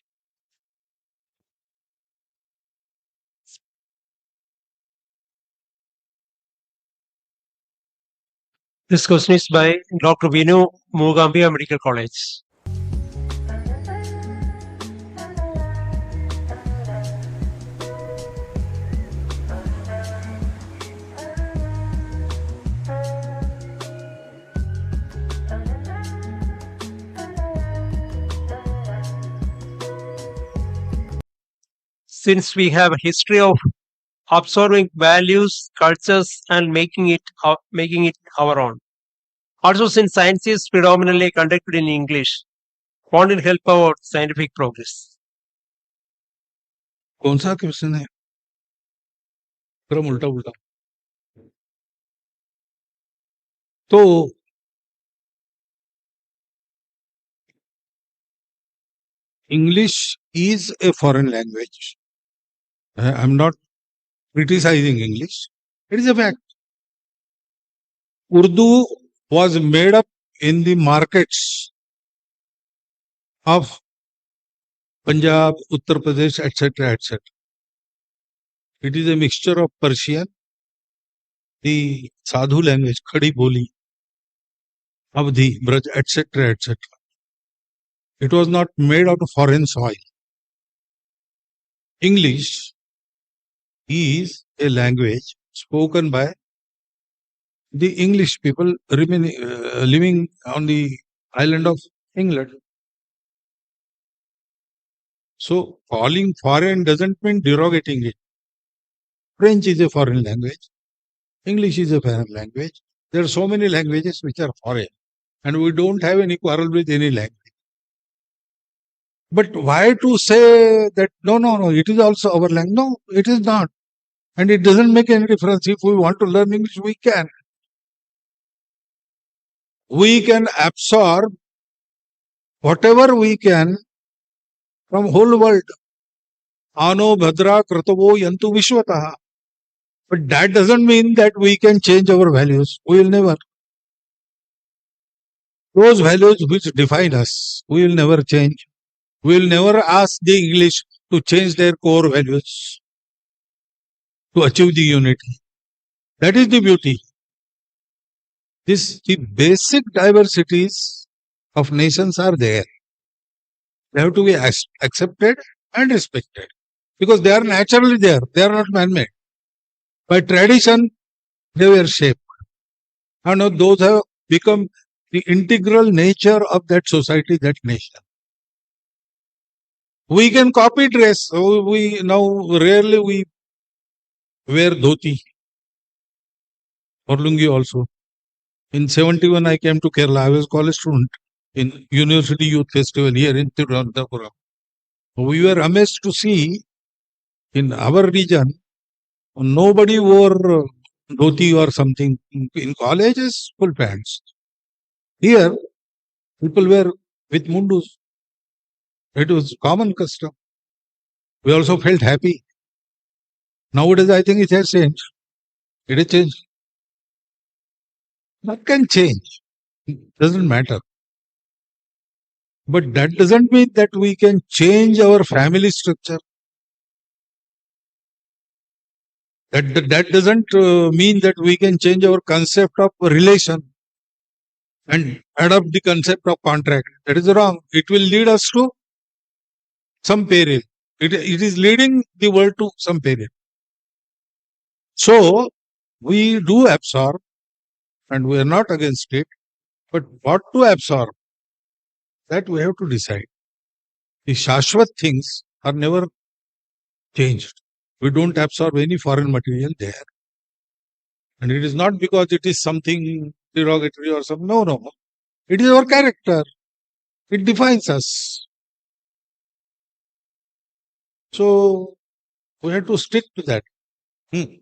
This question is by Dr. Vinu, Mugambia Medical College. Since we have a history of absorbing values, cultures, and making it our own. Also, since science is predominantly conducted in English, won't it help our scientific progress? कौन सा question है? क्रम उल्टा उल्टा. तो English is a foreign language. I am not criticizing English. It is a fact. Urdu was made up in the markets of Punjab, Uttar Pradesh, etc., etc. It is a mixture of Persian, the Sadhu language, Khadi Boli, Avdhi, Braj, etc., etc. It was not made out of foreign soil. English is a language spoken by the English people living on the island of England. So, calling foreign doesn't mean derogating it. French is a foreign language. English is a foreign language. There are so many languages which are foreign, and we don't have any quarrel with any language. But why to say that, no, it is also our language? No, it is not. And it doesn't make any difference. If we want to learn English, we can. We can absorb whatever we can from whole world. Ano bhadra kratavo yantu vishwataha. But that doesn't mean that we can change our values. We will never. Those values which define us, we will never change. We will never ask the English to change their core values to achieve the unity. That is the beauty. The basic diversities of nations are there. They have to be accepted and respected because they are naturally there. They are not man-made. By tradition, they were shaped. And now those have become the integral nature of that society, that nation. We can copy dress. We now rarely we wear dhoti or lungi also. In 71, I came to Kerala. I was a college student in University Youth Festival here in Tiruvanantapuram. We were amazed to see in our region, nobody wore dhoti or something. In colleges, full pants. Here, people were with mundus. It was common custom. We also felt happy. Nowadays, I think it has changed. It has changed. That can change. It doesn't matter. But that doesn't mean that we can change our family structure. That doesn't mean that we can change our concept of relation and adopt the concept of contract. That is wrong. It will lead us to some peril. It is leading the world to some peril. So, we do absorb and we are not against it. But what to absorb, that we have to decide. The Shashwat things are never changed. We don't absorb any foreign material there. And it is not because it is something derogatory or something. No. It is our character. It defines us. So, we have to stick to that. I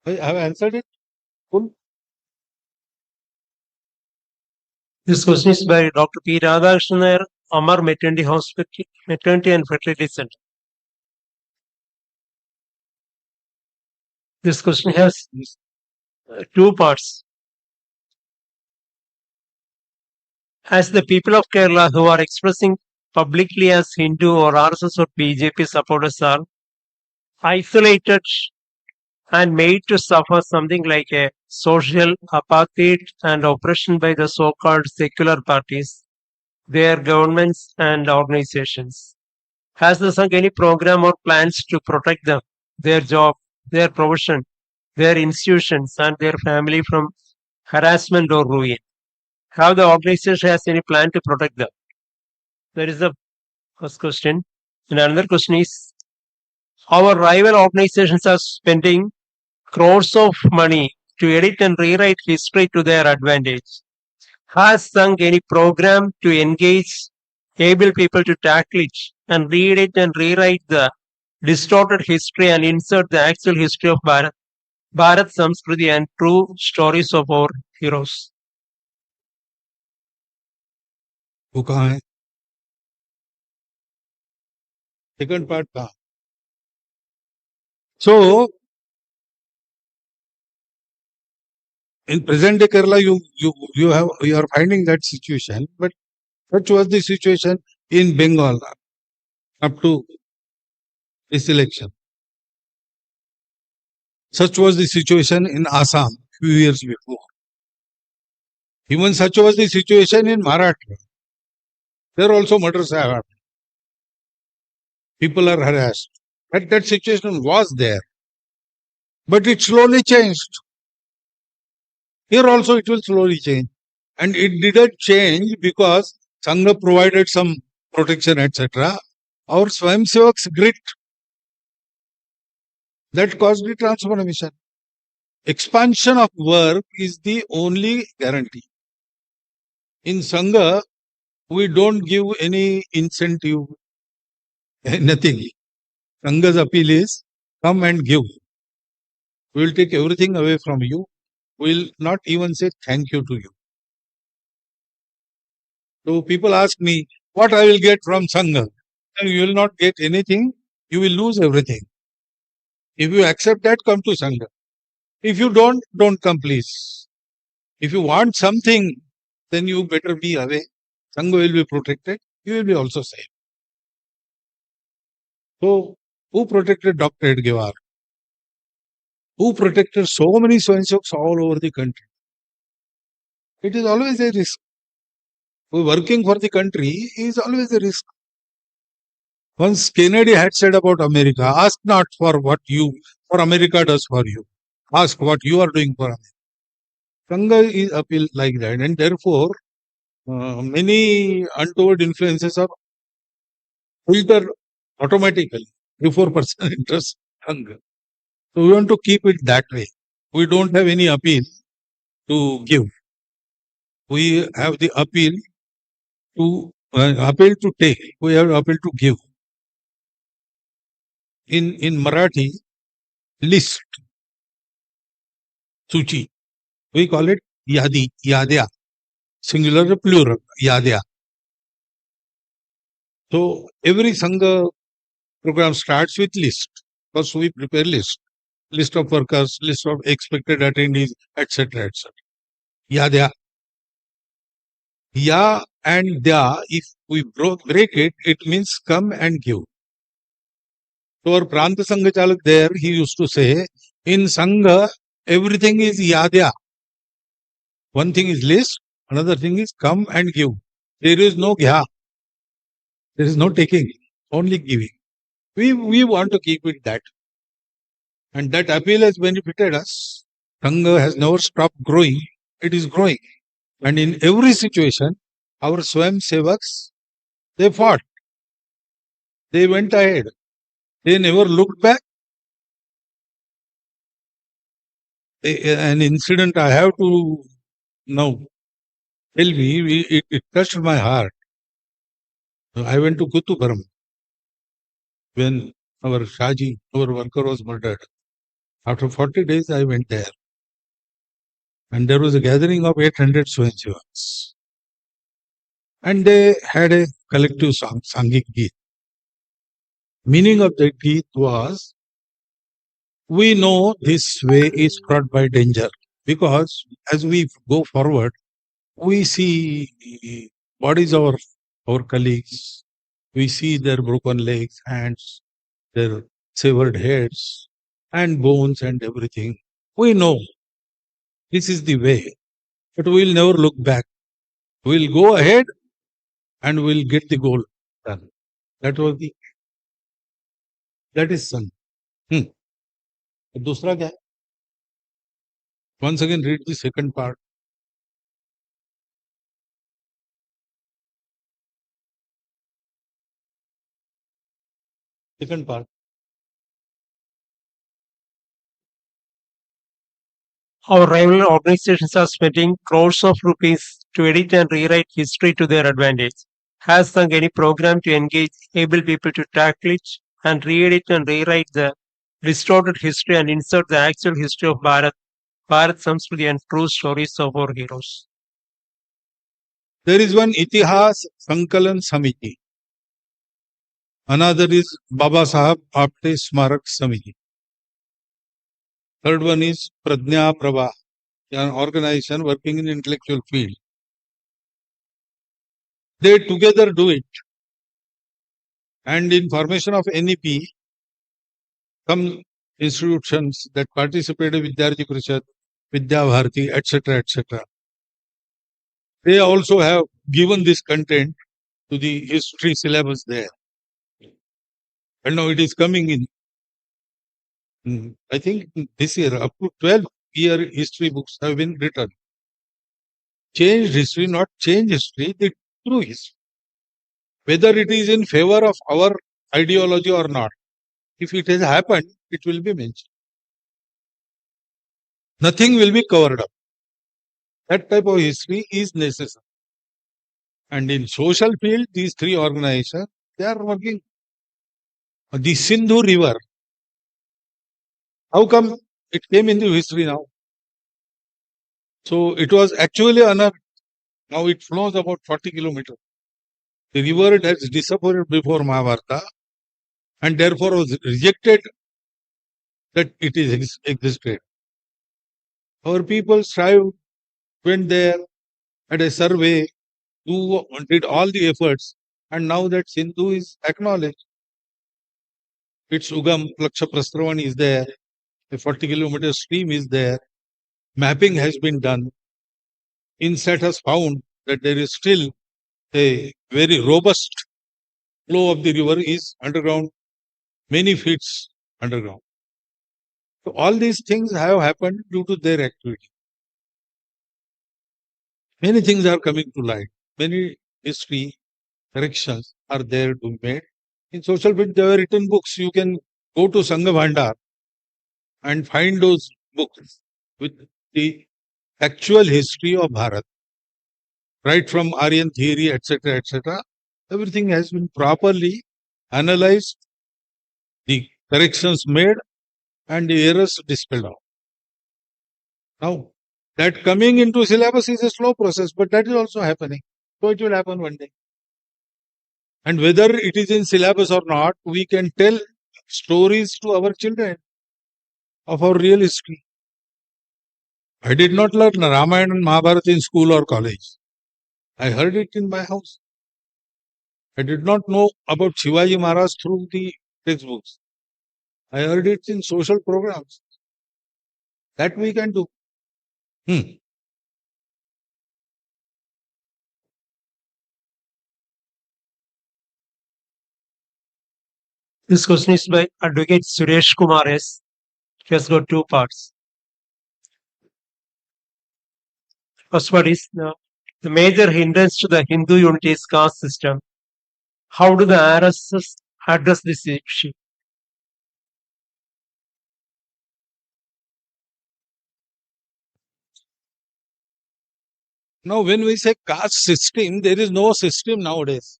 have answered it. Cool. This question is by Dr. P. Radhakrishnan, Amar Maternity Hospital, Maternity and Fertility Center. This question has two parts. As the people of Kerala who are expressing publicly as Hindu or RSS or BJP supporters are isolated and made to suffer something like a social apartheid and oppression by the so-called secular parties, their governments and organizations. Has the Sangh any program or plans to protect them, their job, their profession, their institutions and their family from harassment or ruin? How the organization has any plan to protect them? That is the first question. And another question is, our rival organizations are spending crores of money to edit and rewrite history to their advantage. Has Sangh any program to engage able people to tackle it and read it and rewrite the distorted history and insert the actual history of Bharat Samskriti and true stories of our heroes? वो कहाँ है? Second part कहाँ? So, in present day Kerala, you are finding that situation, but such was the situation in Bengal up to this election. Such was the situation in Assam few years before. Even such was the situation in Maharashtra. There also murders have happened. People are harassed. That situation was there. But it slowly changed. Here also it will slowly change. And it didn't change because Sangha provided some protection, etc. Our Swayamsevak's grit, that caused the transformation. Expansion of work is the only guarantee. In Sangha, we don't give any incentive, nothing. Sangha's appeal is, come and give. We will take everything away from you. We will not even say thank you to you. So people ask me, what I will get from Sangha? And you will not get anything. You will lose everything. If you accept that, come to Sangha. If you don't come please. If you want something, then you better be away. Sangha will be protected. You will be also safe. So, who protected Dr. Edgewar? Who protected so many Swayamsevaks all over the country? It is always a risk. Working for the country is always a risk. Once Kennedy had said about America, ask not for what America does for you. Ask what you are doing for America. Sangha is appeal like that, and therefore many untoward influences are filtered automatically before person enters Sangha. So we want to keep it that way. We don't have any appeal to give. We have the appeal to take. We have appeal to give. In Marathi, list, suchi. We call it yadi, yadya. Singular, plural, yadya. So every Sangha program starts with list. First we prepare list of workers, list of expected attendees, etc., etc. Yadya. Ya and dya, if we break it, it means come and give. So our Pranta Sanghachalak there, he used to say, in Sangha, everything is yadya. One thing is list, another thing is come and give. There is no gya. There is no taking, only giving. We want to keep it that. And that appeal has benefited us. Sangha has never stopped growing. It is growing. And in every situation, our Swayamsevaks, they fought. They went ahead. They never looked back. An incident I have to now tell me, it touched my heart. I went to Kutuparam when our Shaji, our worker, was murdered. After 40 days, I went there. And there was a gathering of 800 Swayamsevaks. And they had a collective song, Sanghic Geet. Meaning of the Geet was, we know this way is fraught by danger. Because as we go forward, we see bodies of our colleagues. We see their broken legs, hands, their severed heads, and bones and everything. We know this is the way, but we'll never look back. We'll go ahead and we'll get the goal done. That is Sangh. दूसरा क्या है? Once again, read the second part. Second part. Our rival organizations are spending crores of rupees to edit and rewrite history to their advantage. Has Sangh any program to engage able people to tackle it and re-edit and rewrite the distorted history and insert the actual history of Bharat Samskriti and true stories of our heroes? There is one Itihas Sankalan Samiti. Another is Baba Sahab Apte Smarak Samiti. Third one is Pradnya Prabha, an organization working in intellectual field. They together do it. And in formation of NEP, some institutions that participated, Vidyarthi Parishad, Vidya Bharati, etc., etc., they also have given this content to the history syllabus there. And now it is coming in. I think this year, up to 12-year history books have been written. Changed history, not change history, the true history. Whether it is in favor of our ideology or not. If it has happened, it will be mentioned. Nothing will be covered up. That type of history is necessary. And in social field, these three organizations, they are working. The Sindhu River, how come it came into history now? So it was actually unearthed. Now it flows about 40 kilometers. The river has disappeared before Mahabharata and therefore was rejected that it is existed. Our people strive went there, had a survey, did all the efforts, and now that Sindhu is acknowledged. Its Ugam, Laksha Prastravan is there, a 40-kilometer stream is there, mapping has been done. INSAT has found that there is still a very robust flow of the river is underground, many feet underground. So all these things have happened due to their activity. Many things are coming to light. Many history corrections are there to be made. In social media, there are written books. You can go to Sangh Bhandar and find those books with the actual history of Bharat, right from Aryan theory, etc., etc. Everything has been properly analyzed, the corrections made, and the errors dispelled out. Now, that coming into syllabus is a slow process, but that is also happening. So it will happen one day. And whether it is in syllabus or not, we can tell stories to our children of our real history. I did not learn Ramayana and Mahabharata in school or college. I heard it in my house. I did not know about Shivaji Maharaj through the textbooks. I heard it in social programs. That we can do. This question is by Advocate Suresh Kumar S. It has got two parts. First part is the major hindrance to the Hindu unity is caste system. How do the RSS address this issue? Now, when we say caste system, there is no system nowadays.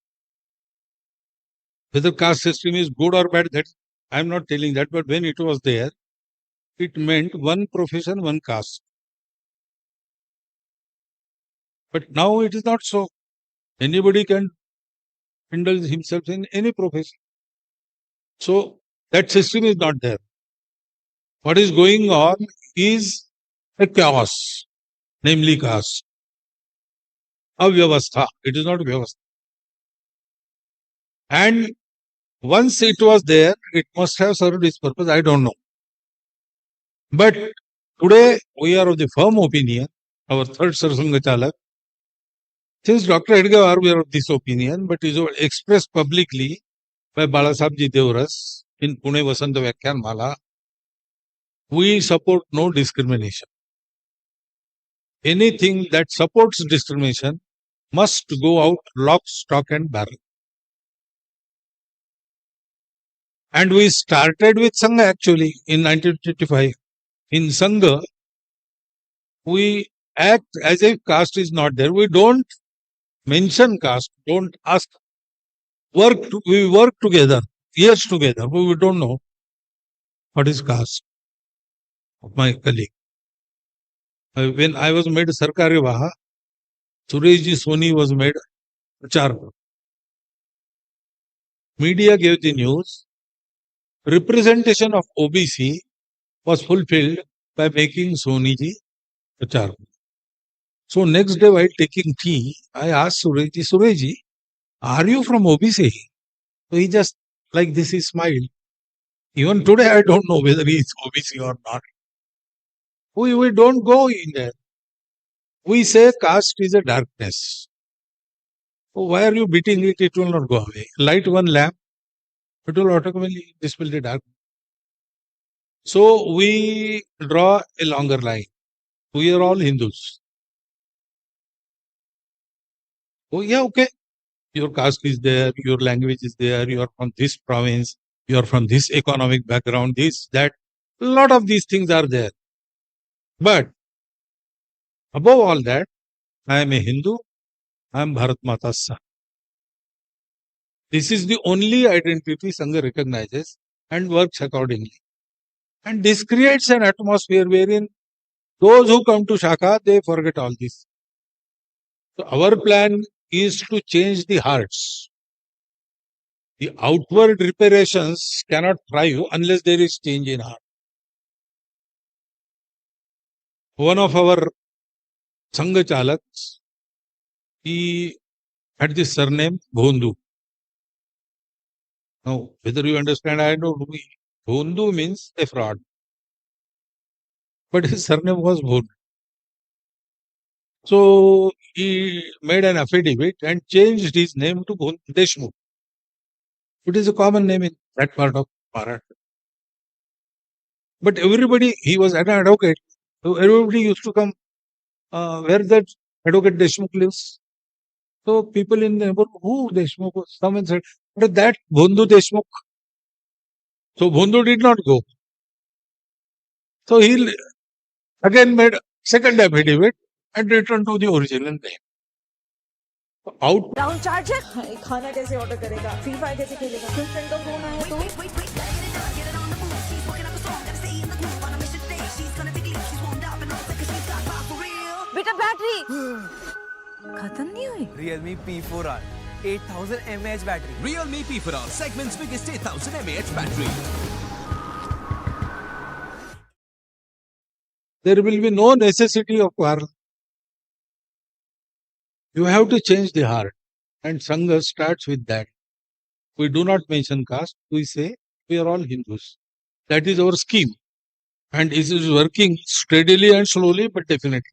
Whether caste system is good or bad, that I am not telling that, but when it was there, it meant one profession, one caste. But now it is not so. Anybody can indulge himself in any profession. So that system is not there. What is going on is a chaos, namely caste. Avyavastha. It is not vyavastha. And once it was there, it must have served its purpose. I don't know. But today we are of the firm opinion, our third Sarasanghachalak, since Dr. Edgar, we are of this opinion, but is expressed publicly by Balasabji Devras in Pune Vasanta Vyakhyan Mala, we support no discrimination. Anything that supports discrimination must go out lock, stock and barrel. And we started with Sangh actually in 1955. In Sangh, we act as if caste is not there. We don't mention caste, don't ask. We work together, years together, but we don't know what is caste of my colleague. When I was made Sarkari Vaha, Sureshji Soni was made Prachar. Media gave the news. Representation of OBC was fulfilled by making Soniji Prachar. So next day while taking tea, I asked Sureshji, are you from OBC? So he just like this, he smiled. Even today I don't know whether he is OBC or not. We don't go in there. We say caste is a darkness. So why are you beating it? It will not go away. Light one lamp, it will automatically dispel the darkness. So we draw a longer line. We are all Hindus. Oh yeah, okay. Your caste is there, your language is there, you are from this province, you are from this economic background, this, that. A lot of these things are there. But above all that, I am a Hindu, I am Bharat Mata's son. This is the only identity Sangha recognizes and works accordingly. And this creates an atmosphere wherein those who come to Shaka, they forget all this. So our plan is to change the hearts. The outward reparations cannot thrive unless there is change in heart. One of our Sarasanghachalak, he had this surname Bhondu. Now, whether you understand, I don't know. Bhondu means a fraud. But his surname was Bhondu. So he made an affidavit and changed his name to Deshmukh. It is a common name in that part of Maharashtra. But everybody, he was an advocate. So everybody used to come where that advocate Deshmukh lives. So people in the neighborhood, who Deshmukh was? Someone said, but that Bhondu Deshmukh. So Bhondu did not go. So he again made second affidavit and returned to the original name. Out. Round charger खाना कैसे order करेगा free fire कैसे खेलेगा girlfriend का phone आया तो बेटा battery खत्म नहीं हुई Realme P4R 8000 mAh battery. Realme P4R, segment's biggest 8000 mAh battery. There will be no necessity of quarrel. You have to change the heart. And Sangha starts with that. We do not mention caste. We say we are all Hindus. That is our scheme. And it is working steadily and slowly, but definitely.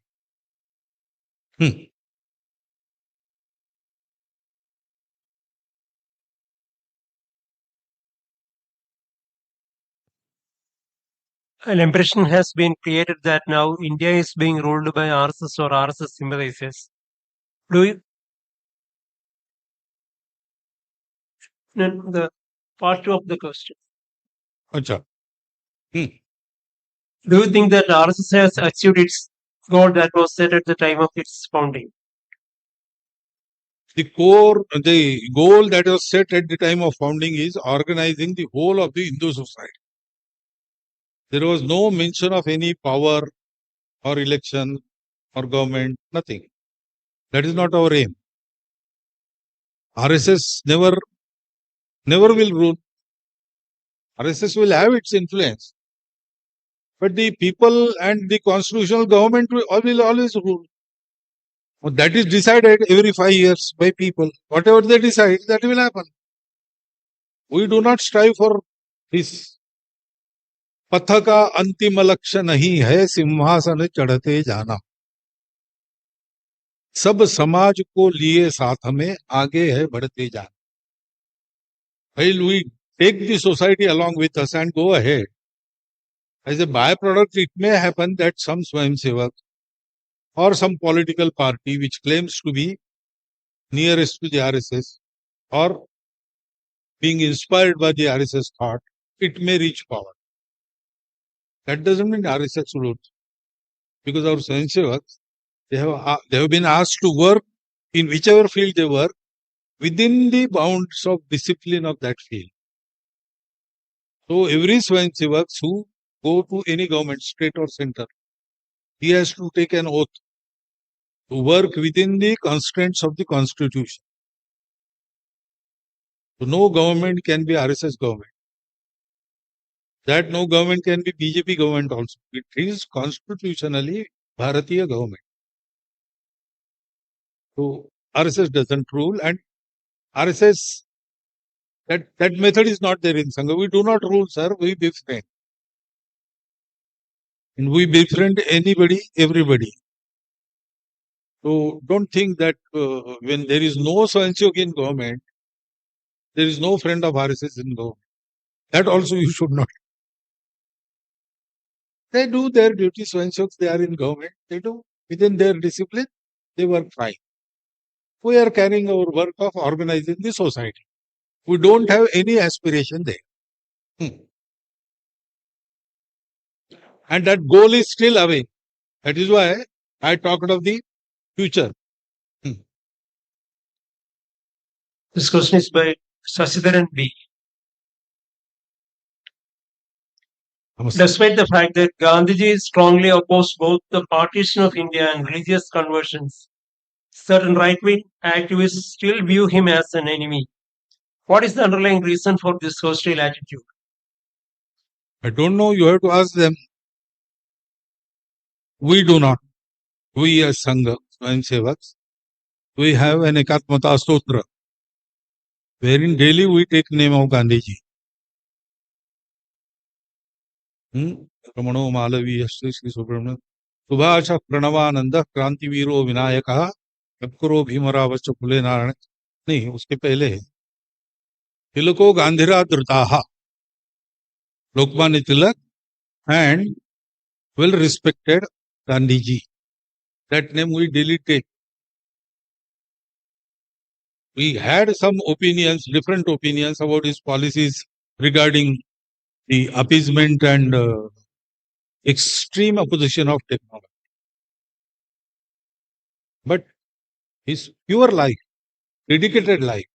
An impression has been created that now India is being ruled by RSS or RSS sympathizers. Do you? No, the part two of the question. Acha. Do you think that RSS has achieved its goal that was set at the time of its founding? The goal that was set at the time of founding is organizing the whole of the Hindu society. There was no mention of any power or election or government, nothing. That is not our aim. RSS never will rule. RSS will have its influence. But the people and the constitutional government will always rule. That is decided every 5 years by people. Whatever they decide, that will happen. We do not strive for this. पथ का अंतिम लक्ष्य नहीं है सिंहासन चढ़ते जाना. सब समाज को लिए साथ में आगे है बढ़ते जाना. While we take the society along with us and go ahead, as a byproduct, it may happen that some Swayamsevak or some political party which claims to be nearest to the RSS or being inspired by the RSS thought, it may reach power. That doesn't mean RSS rules. Because our Swayamsevaks, they have been asked to work in whichever field they work within the bounds of discipline of that field. So every Swayamsevak who go to any government, state or center, he has to take an oath to work within the constraints of the constitution. So no government can be RSS government. That no government can be BJP government also. It is constitutionally Bharatiya government. So RSS doesn't rule, and RSS, that method is not there in Sangha. We do not rule, sir. We befriend. And we befriend anybody, everybody. So don't think that when there is no Swayamsevak in government, there is no friend of RSS in government. That also you should not. They do their duty, Swayamsevaks, they are in government. They do. Within their discipline, they work fine. We are carrying our work of organizing the society. We don't have any aspiration there. And that goal is still away. That is why I talked of the future. This question is by Sasidharan B. Despite the fact that Gandhiji strongly opposed both the partition of India and religious conversions, certain right-wing activists still view him as an enemy. What is the underlying reason for this hostile attitude? I don't know. You have to ask them. We do not. we as Sangh, Swayamsevaks, we have an Ekatmata Stotra, wherein daily we take name of Gandhiji. Ramano Malavi, Shri Subramanian, Subhasha Pranavananda, Kranti Viro Vinayaka, Kapkuro Bhimaravacha Phule Narayana. नहीं, उसके पहले तिलको गांधीरा धृताहा, Lokmanya Tilak and well respected Gandhiji. That name we daily take. We had some opinions, different opinions about his policies regarding the appeasement and extreme opposition of technology. But his pure life, dedicated life,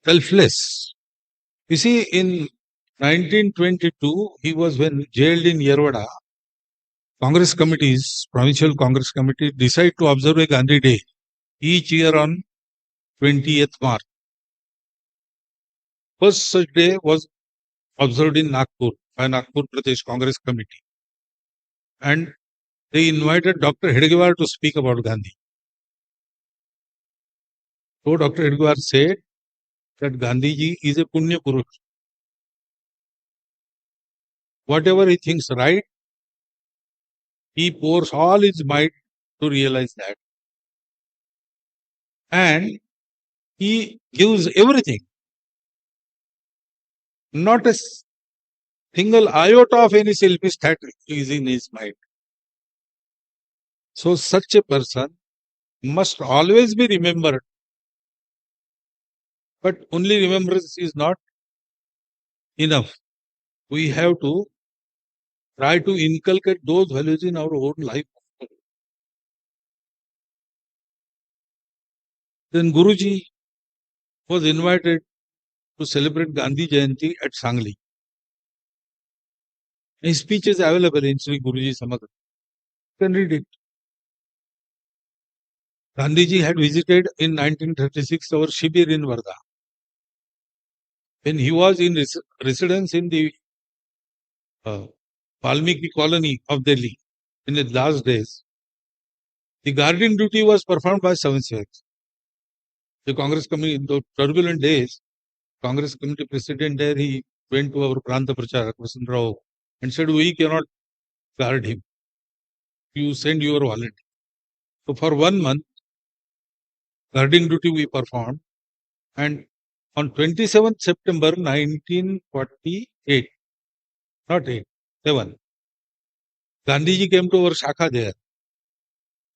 selfless. You see, in 1922, he was when jailed in Yerwada. Congress committees, provincial Congress committee, decide to observe a Gandhi Day each year on 20th March. First such day was observed in Nagpur by Nagpur Pradesh Congress Committee. And they invited Dr. Hedgewar to speak about Gandhi. So Dr. Hedgewar said that Gandhiji is a Punya Purush. Whatever he thinks right, he pours all his might to realize that. And he gives everything. Not a single iota of any selfish thought is in his mind. So such a person must always be remembered. But only remembrance is not enough. We have to try to inculcate those values in our own life. Then Guruji was invited to celebrate Gandhi Jayanti at Sangli. His speech is available in Sri Guruji Samadhi. You can read it. Gandhiji had visited in 1936 our Shibir in Varda. When he was in residence in the Valmiki colony of Delhi in the last days, the guarding duty was performed by 7 Sikhs. The Congress committee, in the turbulent days, Congress committee president there, he went to our Pranta Pracharak, Vasan Rao, and said, we cannot guard him. You send your volunteer. So for 1 month, guarding duty we performed. And on 27th September 1948, not 8, 7, Gandhiji came to our Shakha there.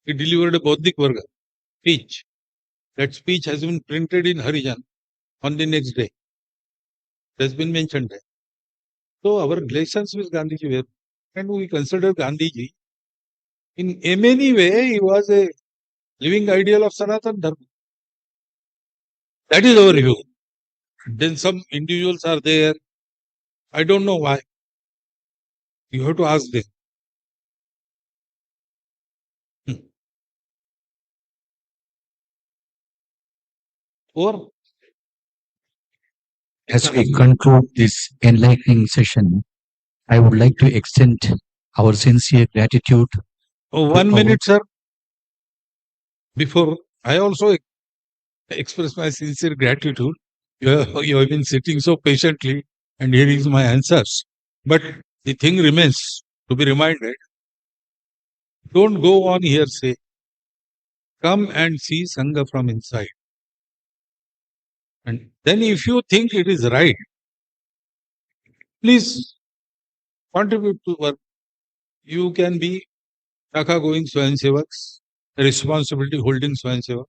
He delivered a Bodhik Varga speech. That speech has been printed in Harijan on the next day. It has been mentioned there. So our relations with Gandhiji were, and we consider Gandhiji in many way, he was a living ideal of Sanatana Dharma. That is our view. Then some individuals are there. I don't know why. You have to ask them. Or as we conclude this enlightening session, I would like to extend our sincere gratitude. oh, 1 minute, sir. Before I also express my sincere gratitude. You have been sitting so patiently and hearing my answers. But the thing remains to be reminded. Don't go on hearsay. Come and see Sangha from inside. And then if you think it is right, please contribute to work. You can be Shakha going Swayamsevaks, responsibility holding Swayamsevak,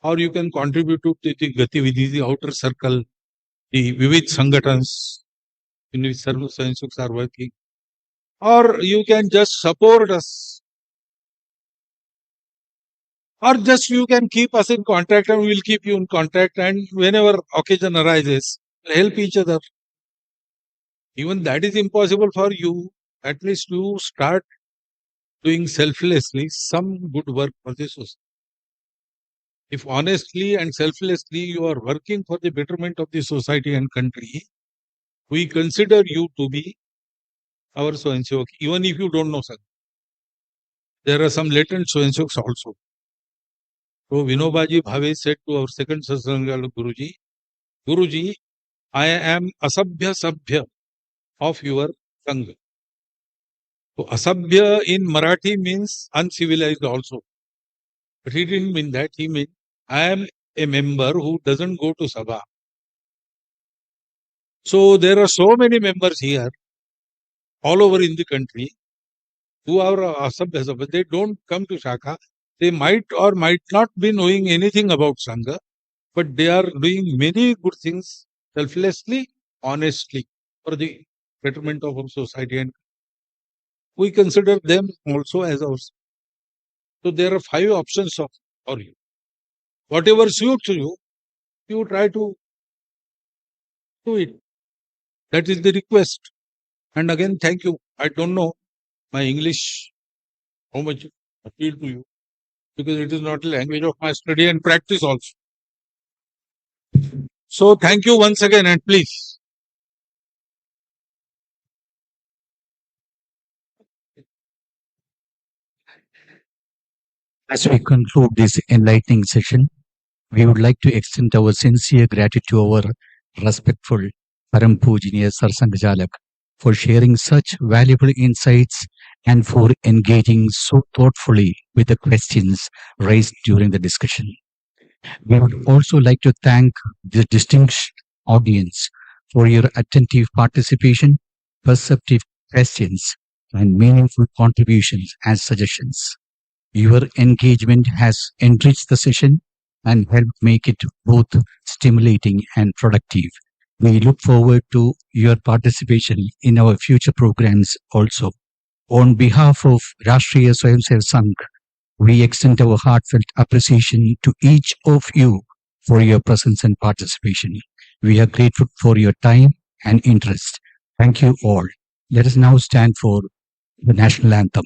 or you can contribute to the Gatividhi, the outer circle, the Vivid Sangatans in which Swayamsevaks are working, or you can just support us, or just you can keep us in contact and we will keep you in contact, and whenever occasion arises, we'll help each other. Even that is impossible for you. At least you start doing selflessly some good work for the society. If honestly and selflessly you are working for the betterment of the society and country, we consider you to be our Swayamsevak, even if you don't know Sangh. there are some latent swayamsevaks also. So Vinobaji Bhave said to our second Sarasanghachalak Guruji, I am asabhya sabhya of your Sangh. So asabhya in Marathi means uncivilized also. But he didn't mean that. He meant I am a member who doesn't go to Sabha. So there are so many members here, all over in the country, who are asabhya sabhya. They don't come to Shakha. They might or might not be knowing anything about Sangha, but they are doing many good things selflessly, honestly, for the betterment of our society, and we consider them also as ours. So there are 5 options for you. Whatever suits you, you try to do it. That is the request. And again, thank you. I don't know my English, how much appeal to you, because it is not a language of my study and practice also. So thank you once again, and please. As we conclude this enlightening session, we would like to extend our sincere gratitude to our respectful Param Pujaniya Sarasanghachalak for sharing such valuable insights and for engaging so thoughtfully with the questions raised during the discussion. We would also like to thank the distinguished audience for your attentive participation, perceptive questions, and meaningful contributions and suggestions. Your engagement has enriched the session and helped make it both stimulating and productive. We look forward to your participation in our future programs also. On behalf of Rashtriya Swayamsevak Sangh, we extend our heartfelt appreciation to each of you for your presence and participation. We are grateful for your time and interest. Thank you all. Let us now stand for the national anthem.